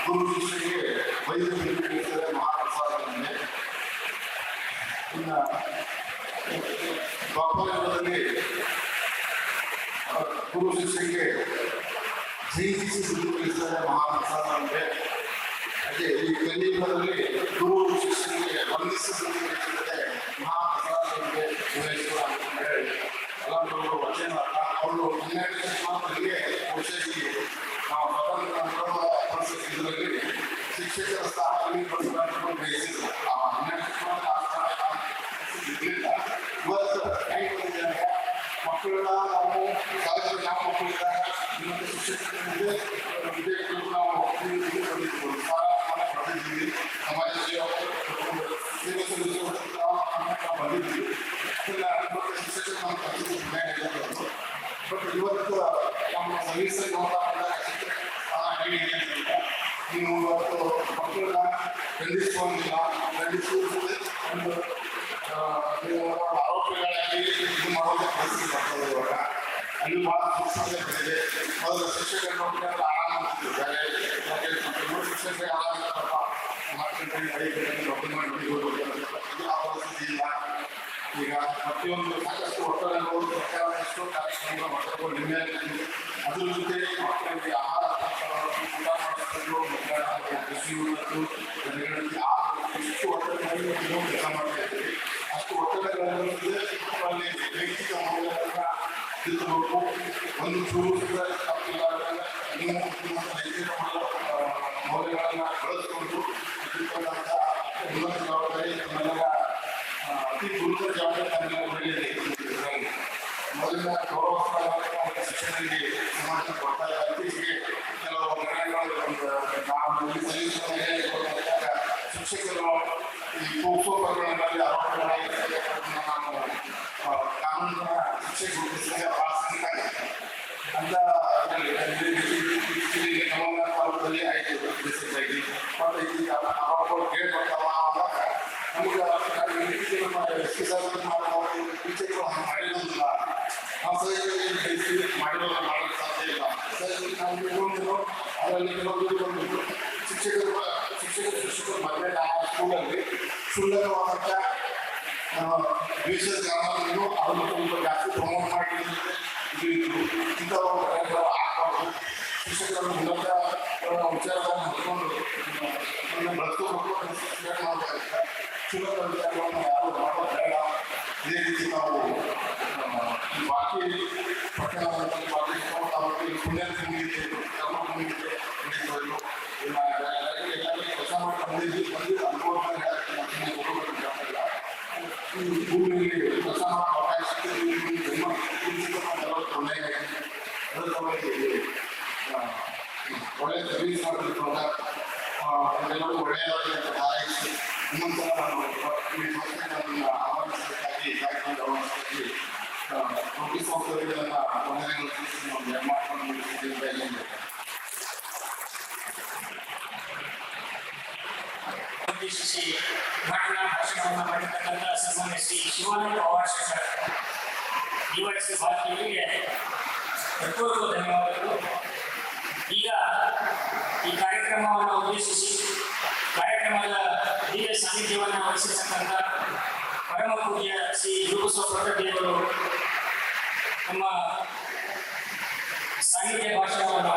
Speaker 4: ಗುರು ಶಿಷ್ಯರಿಗೆ ಬೈದು ವಿದ್ಯೆಗಳಿಸಿದರೆ ಮಹಾಪ್ರಸಾದವಿದೆ. ಇನ್ನು ದ್ವಾಪರಯುಗದಲ್ಲಿ ಗುರು ಶಿಷ್ಯರಿಗೆ ಜಯಿಸಿ ವಿದ್ಯೆಗಳಿಸಿದರೆ ಮಹಾಪ್ರಸಾದವಿದೆ. ಹಾಗೆ ಈ ಕಲಿಯುಗದಲ್ಲಿ ಗುರು ಶಿಷ್ಯರಿಗೆ ವಂದಿಸಿ ವಿದ್ಯೆಗಳಿಸಿದರೆ ಮಹಾಪ್ರಸಾದವಿದೆ ಉಮೇಶ್ವರ ಅಂತ ಹೇಳಿ ಎಲ್ಲರೂ ವಚನ. ಅವರು 12ನೇ ಶತಮಾನದಲ್ಲಿಯೇ ಬಹುಶಃ ನಾವು ಸ್ವತಂತ್ರ ಪರಿಸ್ಥಿತಿಗಳಲ್ಲಿ ಶಿಕ್ಷಕರ ಸ್ಥಾನದಲ್ಲಿ ಬಯಸಿದ್ರು. ಆ 12ನೇ ಶತಮಾನದ ಆ ಸ್ಥಾನ ಇರಲಿಲ್ಲ. ಇವತ್ತು ಹೆಂಗೆ ಮಕ್ಕಳನ್ನ ನಾವು ಕಾಲೇಜಲ್ಲಿ ನಾವು ಮಕ್ಕಳಿದ್ದಾಗ ಇನ್ನೊಂದು ಶಿಕ್ಷಕರಿಗೆ ವಿದ್ಯಾರ್ಥಿಗಳು ನಾವು ಬಂದಿದ್ದೀವಿ, ಪಡೆದಿದ್ದೀವಿ, ಸಮಾಜ ಸೇವೆ ಸಲ್ಲಿಸುವಂತ ನಾವು ಬಂದಿದ್ದೀವಿ. ಶಿಕ್ಷಕರು ನಮ್ಮ ಕಲಿಸಿದ್ದು. ಬಟ್ ಇವತ್ತು ನಮ್ಮ ಸರ್ವಿಸ್ ನೋಡಿದಾಗ ಹೇಗಿದೆ ಅಂತ ನೀವು ಇವತ್ತು ಮಕ್ಕಳನ್ನ ಖಂಡಿಸುವಂಗಿಲ್ಲ, ಖಂಡಿಸುವುದೇ ಒಂದು ಆರೋಪಗಳಾಗಿ ಇದು ಮಾಡೋದೇ ಪರಿಸ್ಥಿತಿ ಬರ್ತದೆ ಇವಾಗ. ಅಲ್ಲಿ ಭಾಳ ಸಂಸ್ಥೆಗಳಿದೆ. ಮೊದಲು ಶಿಕ್ಷಕರ ನೌಕರಿಯೆಲ್ಲ ಆರಾಮ ಮಾಡ್ತಿದ್ದಾರೆ. ಶಿಕ್ಷಕರಿಗೆ ಆರಾಮ ನೌಕರಿ ಮಾಡಿ ಆ ಪರಿಸ್ಥಿತಿ ಇಲ್ಲ. ಈಗ ಪ್ರತಿಯೊಂದು ಸಾಕಷ್ಟು ಒತ್ತಡಗಳು ಸರ್ಕಾರ ಎಷ್ಟೋ ಕಾರ್ಯಕ್ರಮಗಳು ಮಕ್ಕಳು ನಿನ್ನೆ ಅದ್ರ ಜೊತೆ ಮಕ್ಕಳಿಗೆ ಆಹಾರ ಊಟ ಮಾಡಿಕೊಂಡು ಮಕ್ಕಳ ಕೃಷಿ ಮತ್ತು ಜನಗಳಿಗೆ ಎಷ್ಟು ಒತ್ತಡಗಳಲ್ಲಿ ಕೆಲಸ ಮಾಡ್ತಾ ಇದ್ದೀವಿ. ಅಷ್ಟು ಒತ್ತಡಗಳಲ್ಲಿ ಮಕ್ಕಳಲ್ಲಿ ವೈಯಕ್ತಿಕ ಮೌಲ್ಯಗಳನ್ನ ತಿಳ್ಕೋಬೇಕು. ಒಂದು ಚೂರು ತಪ್ಪಿಲ್ಲ ನೀವು ನೈತಿಕ ಮೌಲ್ಯಗಳನ್ನ ಬೆಳೆಸ್ಕೊಂಡು ತಿಳ್ಕೊಂಡಂಥ ಉನ್ನತ ಜವಾಬ್ದಾರಿ ನಮ್ಮೆಲ್ಲರ ಅತಿ ಗುರುತರ ಜವಾಬ್ದಾರಿ ಬೆಳೆಯಲಿ. ಮೊದಲಿನ ಗೌರವ ಶಿಕ್ಷಣದಲ್ಲಿ ಸಮಾಜ ಕೊಡ್ತಾ ಇಲ್ಲ. ಇತ್ತೀಚೆಗೆ ಕೆಲವು ನಿರ್ಣಯಗಳು ನಾವು ಶಿಕ್ಷಕರು ಈ ಪೋಕ್ಸೋ ಪ್ರಕರಣಗಳಲ್ಲಿ ಆರೋಪಗಳಾಗಿ ನಾವು ಕಾನೂನಿನ ಶಿಕ್ಷೆ ಗುರುತಿಸಿದಾಗ ಭಾಳ ಸಂಕಟ ಅಂತ ಕಾಲದಲ್ಲಿ ಆಯಿತು. ಮತ್ತು ಈಗ ಆರೋಪಗಳು ಕೇಳ್ಕೊಳ್ತಾವ ಆವಾಗ ನಮಗೆ ಟೀಚರ್ಗಳು ಹಂಗೆ ಮಾಡಿರೋದಿಲ್ಲ, ನಾವು ಸಹಜವಾಗಿ ಮಾಡಿರೋದು ಮಾಡೋಕ್ಕೆ ಸಾಧ್ಯ ಇಲ್ಲ. ನಾವು ಅದರಲ್ಲಿ ಕೆಲವೊಂದು ಬಂದು ಶಿಕ್ಷಕರು ಮದುವೆ ಸ್ಕೂಲಲ್ಲಿ ಕ್ಷುಲ್ಲಕವಾದಂಥ ದ್ವೇಷದ ಕಾರಣವನ್ನು ಅದನ್ನು ಸ್ವಲ್ಪ ಜಾಸ್ತಿ ಪ್ರಮೋಟ್ ಮಾಡಿದ್ರೆ ಇದು ಇಂಥವು ಆಗಬಾರ್ದು. ಶಿಕ್ಷಕರನ್ನು ಉನ್ನತ ವಿಚಾರವನ್ನು ಹೊತ್ಕೊಂಡು ಬಳಸ್ಕೋಬೇಕು. ಮಾಡಬೇಕಾಗುತ್ತೆ ಕ್ಷುಲ್ಲಕ ವಿಚಾರಗಳನ್ನು ಯಾರು ಮಾಡೋದು ಬೇಡ. ಇದೇ ರೀತಿ ನಾವು ಬಾಕಿ ಪಟ್ಟಣದಲ್ಲಿ ಬಾಕಿ ಪುಣ್ಯ ಮುಗಿದಿದೆ, ಕರ್ಮ ಮುಗಿದಿದೆ, ಕೆಲಸ ಮಾಡಿ ಬಂದಿದ್ದು ಅನುಭವ ಭೂಮಿಯಲ್ಲಿ ಕೆಲಸ ಮಾಡೋ ಅವಕಾಶ ಒಳ್ಳೆಯ ಸರ್ವಿಸ್ ಮಾಡಬೇಕು. ಎಲ್ಲರೂ ಒಳ್ಳೆಯದಾಗಿ ಅಂತ ಹಾರೈಸಿ ಇನ್ನೊಂದು ನಾನು ಈ ಸಂಸ್ಥೆಗಳನ್ನು ಆಹ್ವಾನಿಸಬೇಕಾಗಿ ಕಾರ್ಯಕ್ರಮದ ಆಹ್ವಾನಿಸಬೇಕಾಗಿ ನೋಟಿಸ್ ಸೌಕರ್ಯಗಳನ್ನು ವಂದನೆಗಳು ತಿಳಿಸಿ ನಾವು ನಿರ್ಮಾಣ ಮುಗಿಸಿದ್ದೇವೆ.
Speaker 1: ಉದ್ದೇಶಿಸಿ ಘಟನಾ ಭಾಷಣವನ್ನು ಮಾಡಿರ್ತಕ್ಕಂಥ ಸನ್ಮಾನ್ಯ ಶ್ರೀ ಶಿವಾನಂದ ಪವಾರ್ ಡಿವೈಎಸ್ಪಿ ಭಾರತೀಯರಿಗೆ ಹೃತ್ಪೂರ್ವಕ ಧನ್ಯವಾದಗಳು. ಈಗ ಈ ಕಾರ್ಯಕ್ರಮವನ್ನು ಉದ್ದೇಶಿಸಿ ಕಾರ್ಯಕ್ರಮದ ದಿವ್ಯ ಸಾನ್ನಿಧ್ಯವನ್ನು ವಹಿಸಿರ್ತಕ್ಕಂಥ ಪರಮ ಪೂಜ್ಯ ಶ್ರೀ ಗುರುಬಸವ ಪಟ್ಟದೇವರು ನಮ್ಮ ಸಾನ್ನಿಧ್ಯ ಭಾಷಣವನ್ನು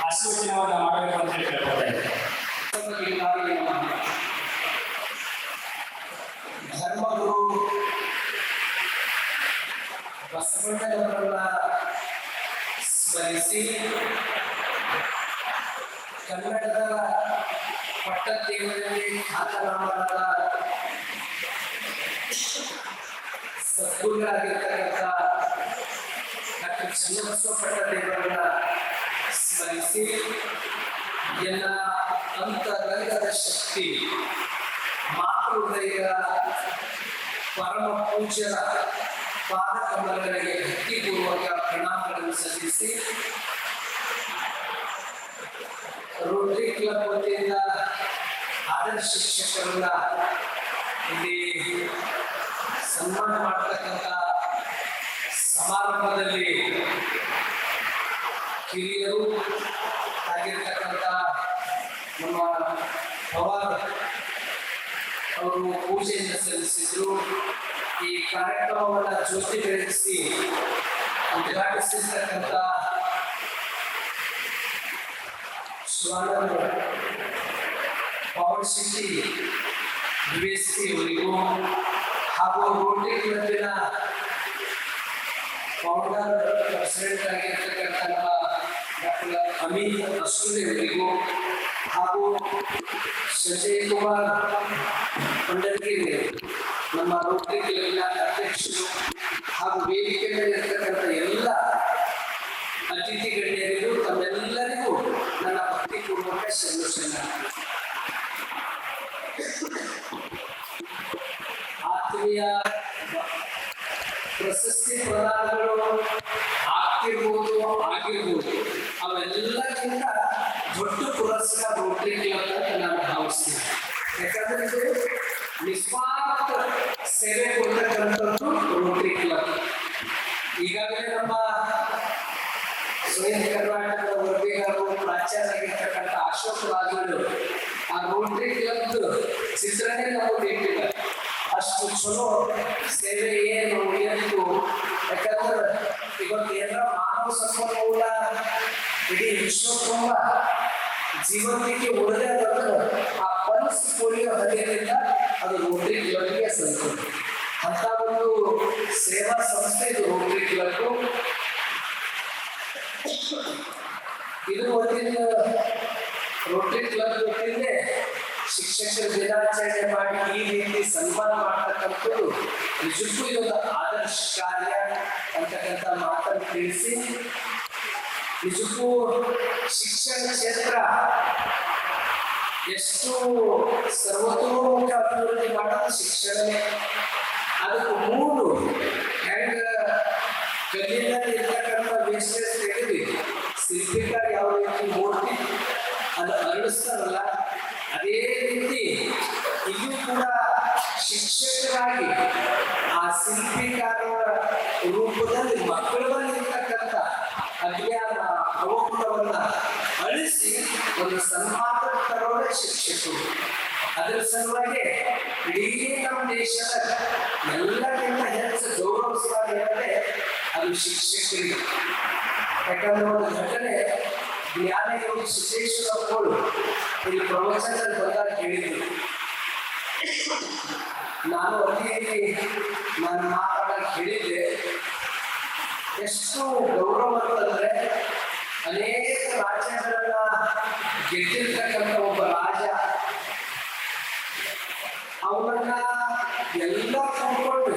Speaker 1: ಆಶೀರ್ವಚನವನ್ನು ಮಾಡಬೇಕು ಅಂತ ಹೇಳಿ ಕೇಳ್ಕೊಳ್ತಾ
Speaker 5: ಧರ್ಮಗುರು ಬಸವಣ್ಣನವರನ್ನ ಸ್ಮರಿಸಿ
Speaker 3: ಪಟ್ಟದೇವರಲ್ಲಿ ಖ್ಯಾತನಾಮರಾದ ಸದ್ಗುರುಗಳಾಗಿರ್ತಕ್ಕಂಥ ಡಾಕ್ಟರ್ ಚನ್ನಬಸವ ಪಟ್ಟದೇವರನ್ನ ಸ್ಮರಿಸಿ ಎಲ್ಲ ಅಂತರಂಗದ ಶಕ್ತಿ ಮಾತೃ ಹೃದಯ ಪರಮ ಪೂಜ್ಯರ ಪಾದ ಕಮಲಗಳಿಗೆ ಭಕ್ತಿಪೂರ್ವಕ ಪ್ರಣಾಮಗಳನ್ನು ಸಲ್ಲಿಸಿ ರೋಟರಿ ಕ್ಲಬ್ ವತಿಯಿಂದ ಆದರ್ಶ ಶಿಕ್ಷಕರನ್ನ ಇಲ್ಲಿ ಸನ್ಮಾನ ಮಾಡತಕ್ಕಂಥ ಸಮಾರಂಭದಲ್ಲಿ ಹಿರಿಯರು ಆಗಿರ್ತಕ್ಕಂಥ ನಮ್ಮ ಪವಾರ್ ಅವರು ಪೂಜೆಯನ್ನು ಸಲ್ಲಿಸಿದ್ರು. ಈ ಕಾರ್ಯಕ್ರಮವನ್ನು ಜ್ಯೋತಿ ಬೆಳಗಿಸಿ ಉದ್ಘಾಟಿಸಿರ್ತಕ್ಕಂಥ ಶಿವಾನಂದ ಪವರ್ ಸಿಟಿ ಯುಎಸ್ಸಿ ಅವರಿಗೂ ಹಾಗೂ ರೋಟರಿ ಕ್ಲಬ್ಬಿನ ಫೌಂಡರ್ ಪ್ರೆಸಿಡೆಂಟ್ ಆಗಿರ್ತಕ್ಕಂಥ ಡಾಕ್ಟರ್ ಅಮಿತ್ ಅಷ್ಟುಲೆ ಅವರಿಗೂ ಹಾಗೂ ಸಂಜಯ್ ಕುಮಾರ್ ಪಂಡರ್ಗಿರಿ ನಮ್ಮ ರೋಟರಿ ಕ್ಲಬ್ಬಿನ ಅಧ್ಯಕ್ಷರು ಹಾಗೂ ವೇದಿಕೆ ಮೇಲೆ ಇರ್ತಕ್ಕಂಥ ಎಲ್ಲ ಅತಿಥಿ ಗಣ್ಯರಿಗೂ ತಮ್ಮೆಲ್ಲರಿಗೂ ನನ್ನ ಭಕ್ತಿಪೂರ್ವಕ ಸಂತೋಷ. ಆತ್ಮೀಯ ಪ್ರಶಸ್ತಿ ಪ್ರದಾನಗಳು ಆಗ್ತಿರ್ಬೋದು ಆಗಿರ್ಬೋದು, ಅವೆಲ್ಲಕ್ಕಿಂತ ದೊಡ್ಡ ಪುರಸ್ಕಾರ ರೋಟರಿ ಕ್ಲಬ್ ಅಂತ ನಾನು ಭಾವಿಸ್ತೀನಿ. ಯಾಕಂದ್ರೆ ಇದು ನಿಸ್ವಾರ್ಥ ಸೇವೆ ಕೊಡ್ತಕ್ಕಂಥದ್ದು ರೋಟರಿ ಕ್ಲಬ್. ಈಗಾಗಲೇ ನಮ್ಮ ಸ್ವಯಂ ಕರ್ನಾಟಕದ ವರದಿಗಾರರು ಪ್ರಾಚಾರ್ಯರಾಗಿರ್ತಕ್ಕಂಥ ಅಶೋಕ್ ರಾಜರು ಆ ರೋಟರಿ ಕ್ಲಬ್ ಚಿತ್ರನೇ ನಮಗೆ ಇಟ್ಟಿದ್ದಾರೆ. ಅಷ್ಟು ಚಲೋ ಸೇವೆ ಏನು ಎಂದು. ಯಾಕಂದ್ರೆ ಇವತ್ತು ಏನರ ಮಾನವ ಸಂಪನ್ಮೂಲ ಇಡೀ ವಿಶ್ವ ತುಂಬ ಜೀವಂತಿಕೆ ಉಳಿದೇ ಬಂದು ಆ ಪಲ್ಸ್ ಪೋಲಿಯೋ ಹರಿಯೋದ್ರಿಂದ ಅದು ರೋಟರಿ ಕ್ಲಬ್ಗೆ ಸಲ್ತದೆ. ಅಂತ ಒಂದು ಸೇವಾ ಸಂಸ್ಥೆ ಇದು ರೋಟರಿ ಕ್ಲಬ್. ಇದು ಒಂದಿನ ರೋಟರಿ ಕ್ಲಬ್ ಜೊತೆಗೆ ಶಿಕ್ಷಕರ ದಿನಾಚರಣೆ ಮಾಡಿ ಈ ರೀತಿ ಸನ್ಮಾನ ಮಾಡ್ತಕ್ಕಂಥದ್ದು ನಿಜಕ್ಕೂ ಇದೊಂದು ಆದರ್ಶ ಕಾರ್ಯ ಅಂತಕ್ಕಂಥ ಮಾತನ್ನು ತಿಳಿಸಿ, ನಿಜಕ್ಕೂ ಶಿಕ್ಷಣ ಕ್ಷೇತ್ರ ಎಷ್ಟು ಸರ್ವತೋಮುಖ ಅಭಿವೃದ್ಧಿ ಮಾಡೋದು ಶಿಕ್ಷಣನೇ. ಅದಕ್ಕೆ ಮೂರು ಹೆಂಗ ಕಲ್ಲಿನಲ್ಲಿ ಇರ್ತಕ್ಕಂಥ ವೇಸ್ಟೇಜ್ ತೆಗೆದು ಶಿಲ್ಪಿಕಾರ ಯಾವ ರೀತಿ ಮೂರ್ತಿ ಅದು ಅರಳಿಸ್ತಾರಲ್ಲ, ಅದೇ ರೀತಿ ಇಲ್ಲೂ ಕೂಡ ಶಿಕ್ಷಕರಾಗಿ ಆ ಶಿಲ್ಪಿಕಾರರ ರೂಪದಲ್ಲಿ ಮಕ್ಕಳಲ್ಲಿ ಇರ್ತಕ್ಕಂಥ ಅಜ್ಞಾನ ಅವಗುಣವನ್ನ ಅಳಿಸಿ ಒಂದು ಸನ್ಮಾನ ತರೋದೇ ಶಿಕ್ಷಕರು. ಅದರ ಸಲುವಾಗಿ ಇಡೀ ನಮ್ಮ ದೇಶದ ಎಲ್ಲಕ್ಕಿಂತ ಹೆಚ್ಚು ಗೌರವಿಸುವಾಗ ಏನಂದ್ರೆ ಅದು ಶಿಕ್ಷಕರಿಗೆ. ಯಾಕಂದ್ರೆ ಒಂದು ಘಟನೆ ಜ್ಞಾನಯೋಗಿ ಸಿದ್ದೇಶ್ವರಪ್ಪಗಳು ಇಲ್ಲಿ ಪ್ರವಚನದಲ್ಲಿ ಬಂದಾಗ ಹೇಳಿದ್ರು. ನಾನು ಅಲ್ಲಿ ನಾನು ಮಾತಾಡಕ್ಕೆ ಹೇಳಿದ್ದೆ, ಎಷ್ಟು ಗೌರವ ಅಂತಂದ್ರೆ ಅನೇಕ ರಾಜ್ಯಗಳನ್ನ ಗೆದ್ದಿರ್ತಕ್ಕಂಥ ಒಬ್ಬ ರಾಜ ಅವರನ್ನ ಎಲ್ಲ ಕೊಂಡ್ಕೊಂಡು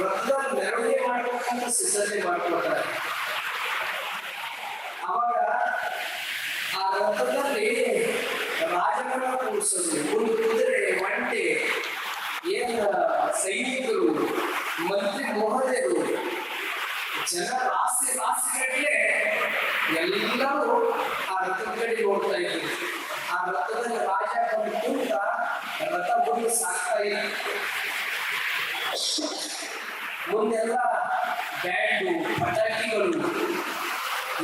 Speaker 3: ರಥದ ಮೆರವಣಿಗೆ ಮಾಡ್ಬೇಕಂತ ಸಿದ್ಧತೆ ಮಾಡ್ಕೊಳ್ತಾರೆ. ಅವಾಗ ಆ ರಥದಲ್ಲಿ ರಾಜಗಳ ಕೂರಿಸೋದು, ಒಂದು ಕುದುರೆ, ಒಂಟೆ, ಏನ್ ಸೈನಿಕರು, ಮಂತ್ರಿ ಮಹೋದಯರು, ಜನ ರಾಶಿಗಟ್ಟಲೆ ಎಲ್ಲರೂ ಆ ರಥದ ಕಡೆ ನೋಡ್ತಾ ಇದ್ರು. ಆ ರಥದಲ್ಲಿ ರಾಜ ಬಂದು ಕೂತ ರಥ ಮುಂದೆ ಸಾಕ್ತಾ ಇದ್ರು. ಮುಂದೆಲ್ಲ ಬ್ಯಾಂಡು, ಪಟಾಕಿಗಳು,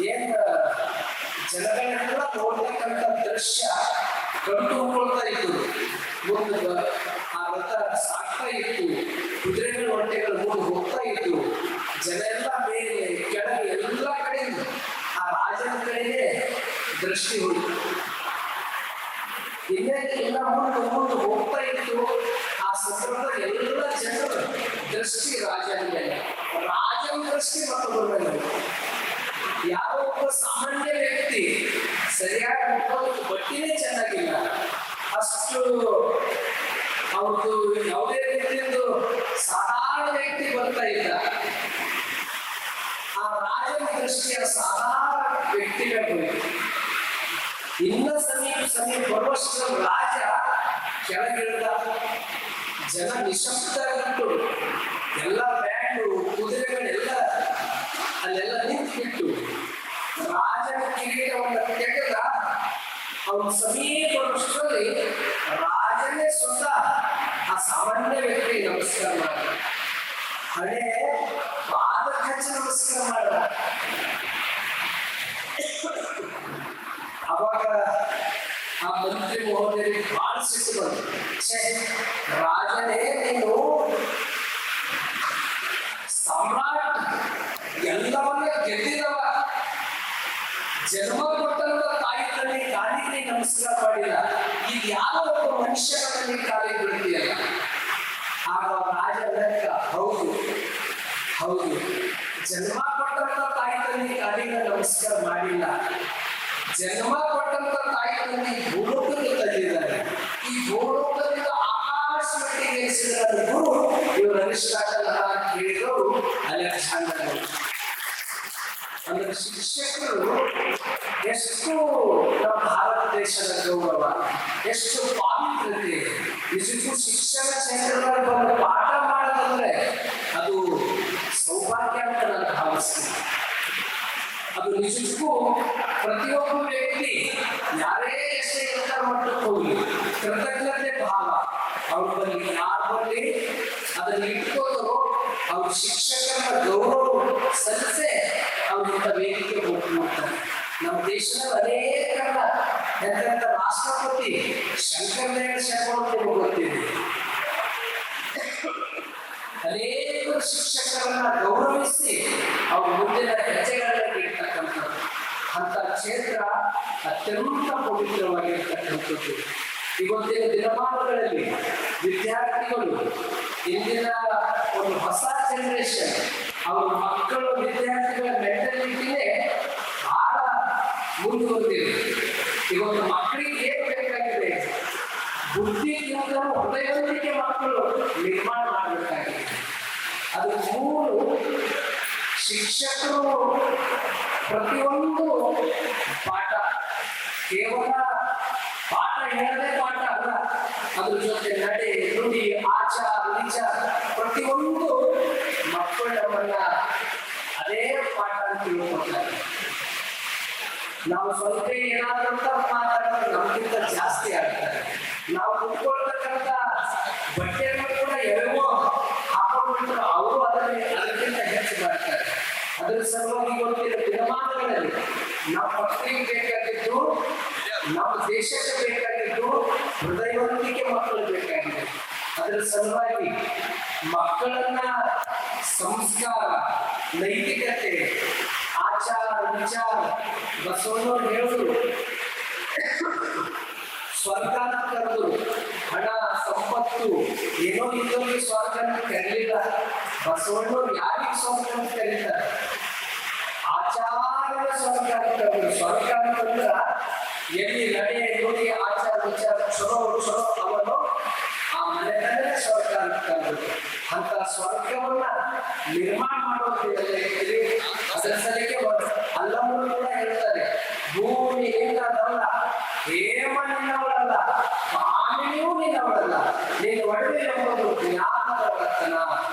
Speaker 3: ಏನ್ ಜನಗಳೆಲ್ಲ ನೋಡ್ತಕ್ಕಂಥ ದೃಶ್ಯ ಕಂಡುಕೊಳ್ತಾ ಇತ್ತು. ಮುಂದೆ ಆ ರಥ ಸಾಕ್ತಾ ಇತ್ತು, ಕುದುರೆಗಳು, ಒಂಟೆಗಳು ಮುಂದೆ ಹೋಗ್ತಾ ಇತ್ತು. ಜನ ಎಲ್ಲ ಮೇಲೆ ಕೆಳಗೆ ಎಲ್ಲ ಕಡೆ ಆ ರಾಜನ ಕಡೆಗೆ ದೃಷ್ಟಿ ಹೋಯಿತು. ಇನ್ನ ಮುಂದೆ ಹೋಗ್ತಾ ಇತ್ತು. ಆ ಸಂದರ್ಭದ ಎಲ್ಲ ಜನರ ದೃಷ್ಟಿ ರಾಜನ ಮೇಲೆ, ರಾಜನ ದೃಷ್ಟಿ ಮತ್ತೊಬ್ಬರ ಮೇಲೆ. ಯಾರೋ ಒಬ್ಬ ಸಾಮಾನ್ಯ ವ್ಯಕ್ತಿ ಸರಿಯಾಗಿ ಬಟ್ಟಿನೇ ಚೆನ್ನಾಗಿಲ್ಲ, ಅವ್ರದ್ದು ಯಾವುದೇ ರೀತಿಯೊಂದು ಸಾಧಾರಣ ವ್ಯಕ್ತಿ ಬರ್ತಾ ಇದ್ದ. ಆ ರಾಜನ ದೃಷ್ಟಿಯ ಸಾಧಾರಣ ವ್ಯಕ್ತಿಗಳು ಇನ್ನ ಸಮೀಪ ಬರುವಷ್ಟು ರಾಜ ಕೆಳಗಿಳಿದ. ಜನ ನಿಶಬ್ದವಾಗಿಟ್ಟು ಎಲ್ಲ ಬ್ಯಾಂಡು ಕುದುರೆಗಳೆಲ್ಲ ಅಲ್ಲೆಲ್ಲ ನಿಂತುಬಿಟ್ಟು ರಾಜನ ಕಿರೀಟವನ್ನು ತೆಗೆದ. ಅವನು ಸಮೀಪ ಬರುವಷ್ಟರಲ್ಲಿ ರಾಜನೇ ಸ್ವತಃ ಆ ಸಾಮಾನ್ಯ ವ್ಯಕ್ತಿ ನಮಸ್ಕಾರ ಮಾಡಿದ. ಹಣೆ ಪಾದಕ್ಕೆ ಹಚ್ಚಿ ನಮಸ್ಕಾರ ಮಾಡಿದ. ಅವಾಗ ಆ ಮಂತ್ರಿ ಮಹೋದಯರಿಗೆ ಬಹಳ ಸಿಟ್ಟು ಬಂತು. ರಾಜನೇ, ನೀನು ಸಾಮ್ರಾಟ್, ಎಲ್ಲವನ್ನ ಗೆದ್ದಿದವ, ಜನ್ಮ ಕೊಟ್ಟಂತ ತಾಯಿ ತಂದೆ ಕಾಲಿಗೆ ನಮಸ್ಕಾರ ಮಾಡಿಲ್ಲ, ಈಗ ಯಾವ ಒಬ್ಬ ಮನುಷ್ಯನ ಕಾಲಿಗೆ ಬಿಡ್ತೀಯಲ್ಲ. ಆಗ ರಾಜ ಲೆಕ್ಕ, ಹೌದು ಹೌದು, ಜನ್ಮ ಕೊಟ್ಟಂತ ತಾಯಿ ತಂದೆ ಕಾಲಿಗೆ ನಮಸ್ಕಾರ ಮಾಡಿಲ್ಲ, ಜನ್ಮ ಕೊಟ್ಟಂತ ತಾಯಿ ತಂದೆ ಭೂಲೋಕಕ್ಕೆ ತಂದಿದ್ದಾರೆ, ಈ ಭೂಲೋಕದಿಂದ ಆಕಾಶ ಮಟ್ಟಿಗೆ ಏರಿಸಿದ ಗುರು ಇವರು ಅರಿಸ್ಟಾಟಲ್ ಕೇಳಿದವರು ಅಲೆಕ್ಸಾಂಡರ್. ಅಂದ್ರೆ ಶಿಕ್ಷಕರು ಎಷ್ಟು ನಮ್ಮ ಭಾರತ ದೇಶದ ಗೌರವ, ಎಷ್ಟು ಪಾವಿತ್ರತೆ. ನಿಜಕ್ಕೂ ಶಿಕ್ಷಣ ಕ್ಷೇತ್ರದಲ್ಲಿ ಬಂದು ಪಾಠ ಮಾಡೋದಂದ್ರೆ ಅದು ಸೌಭಾಗ್ಯ ಅಂತ ನಾನು ಭಾವಿಸ್ತೀನಿ. ಅದು ನಿಜಕ್ಕೂ ಪ್ರತಿಯೊಬ್ಬ ವ್ಯಕ್ತಿ ಯಾರೇ ಎಷ್ಟೇ ಎತ್ತರ ಮಟ್ಟಕ್ಕೆ ಹೋಗಿ ಕೃತಜ್ಞತೆ ಭಾವ ಅವ್ರ ಬಳಿ ಯಾರ ಬಳಿ ಅದನ್ನ ಇಟ್ಕೋದು, ಅವ್ರ ಶಿಕ್ಷಕರ ಗೌರವ ಸಲ್ಲಿಸೆ ಅವ್ರಿಂದ ವೇದಿಕೆ ಹೋಗ್ತಾರೆ. ನಮ್ಮ ದೇಶದಲ್ಲಿ ಅನೇಕ ಎಂತ ರಾಷ್ಟ್ರಪತಿ ಶಂಕರನಾರಾಯಣ ಶರ್ಮಾ ಗೊತ್ತಿದೆ. ಅನೇಕ ಶಿಕ್ಷಕರನ್ನ ಗೌರವಿಸಿ ಅವ್ರ ಮುಂದಿನ ಹೆಜ್ಜೆಗಳನ್ನ ಇಡ್ತಕ್ಕಂಥದ್ದು. ಅಂತ ಕ್ಷೇತ್ರ ಅತ್ಯಂತ ಪವಿತ್ರವಾಗಿರ್ತಕ್ಕಂಥದ್ದು. ಇವತ್ತಿನ ದಿನಮಾನಗಳಲ್ಲಿ ವಿದ್ಯಾರ್ಥಿಗಳು, ಇಂದಿನ ಒಂದು ಹೊಸ ಜನರೇಷನ್, ಅವ್ರ ಮಕ್ಕಳು ವಿದ್ಯಾರ್ಥಿಗಳ ಮೆಂಟಾಲಿಟಿನೇ ಬಹಳ ಮುಂದುವರೆದಿದೆ. ಇವತ್ತು ಮಕ್ಕಳಿಗೆ ಏನ್ ಬೇಕಾಗಿದೆ? ಬುದ್ಧಿಗಿಂತ ಹೃದಯದೊಂದಿಗೆ ಮಕ್ಕಳು ನಿರ್ಮಾಣ ಮಾಡಬೇಕಾಗಿದೆ. ಅದು ಮೂರು ಶಿಕ್ಷಕರು ಪ್ರತಿಯೊಂದು ಪಾಠ, ಕೇವಲ ಪಾಠ ಹೇಳದೆ ಪಾಠ ಅಲ್ಲ, ಅದ್ರ ಜೊತೆ ನಡೆ, ನುಡಿ, ಆಚಾರ, ವಿಚಾರ ಪ್ರತಿಯೊಂದು ಮಕ್ಕಳು ನಮ್ಮನ್ನ ಅದೇ ಪಾಠ ಅಂತ ತಿಳ್ಕೊಳ್ತಾರೆ. ನಾವು ಸ್ವಲ್ಪ ಏನಾದ್ರೂ ಮಾತಾಡಿದ್ರೆ ನಮ್ಗಿಂತ ಜಾಸ್ತಿ ಆಗ್ತಾರೆ. ನಾವು ಕುತ್ಕೊಳ್ತಕ್ಕಂಥ ಬಟ್ಟೆಗಳು ಕೂಡ ಎಳೆವೋ ಹಾಕೊಂಡ್ಬಿಟ್ರು ಅವರು ಅದಕ್ಕಿಂತ ಹೆಚ್ಚು ಮಾಡ್ತಾರೆ. ಅದರ ಸಲುವಾಗಿ ಇವತ್ತಿನ ದಿನಮಾನಗಳಲ್ಲಿ ನಮ್ಮ ಮಕ್ಕಳಿಗೆ ಬೇಕಾಗಿದ್ದು, ನಮ್ಮ ದೇಶಕ್ಕೆ ಬೇಕಾಗಿದ್ದು ಹೃದಯವಂತಿಕೆ ಮಕ್ಕಳು ಬೇಕಾಗಿದೆ. ಅದರ ಸಲುವಾಗಿ ಮಕ್ಕಳನ್ನ ಸಂಸ್ಕಾರ, ನೈತಿಕತೆ, ಆಚಾರ, ವಿಚಾರ ಬಸವಣ್ಣವ್ರು ಹೇಳಿದ್ರು. ಸ್ವರ್ಗ ಅಂತ ಕರೆದ್ರು, ಹಣ ಸಂಪತ್ತು ಏನೋ ಇದ್ದವರಿಗೆ ಸ್ವರ್ಗ ಅಂತ ಕರೀಲಿಲ್ಲ. ಬಸವಣ್ಣವ್ರು ಯಾರಿಗೆ ಸ್ವರ್ಗ ಅಂತ ಕರೀತಾರೆ? ಆಚಾರ ಸ್ವರ್ಗ ಅಂತ ಕರೆದ್ರು. ಸ್ವರ್ಗ ಅಂತಂದ್ರ ಎಲ್ಲಿ ನಡೆ, ನುಡಿ, ಆಚಾರ, ವಿಚಾರ ಚಲೋ ಚಲೋ ಅವನು ಆ ಮನೆತನೇ ಸ್ವರ್ಗ ಅಂತ ಕರೆದ್ರು. ಅಂತ ಸ್ವರ್ಗವನ್ನ ನಿರ್ಮಾಣ ಮಾಡೋದು ಅದರ ಸಲಿಗೆ ಅಲ್ಲಮ್ಮರು ಕೂಡ ಹೇಳ್ತಾರೆ, ಭೂಮಿ ನಿನ್ನದಲ್ಲ, ಹೇಮ ನಿನ್ನವಳಲ್ಲ, ಪಾಣಿಯೂ ನಿನ್ನವಳಲ್ಲ, ನೀನು ಒಡವೆ ಎಂಬುದು ಜ್ಞಾನದ ರತ್ನ.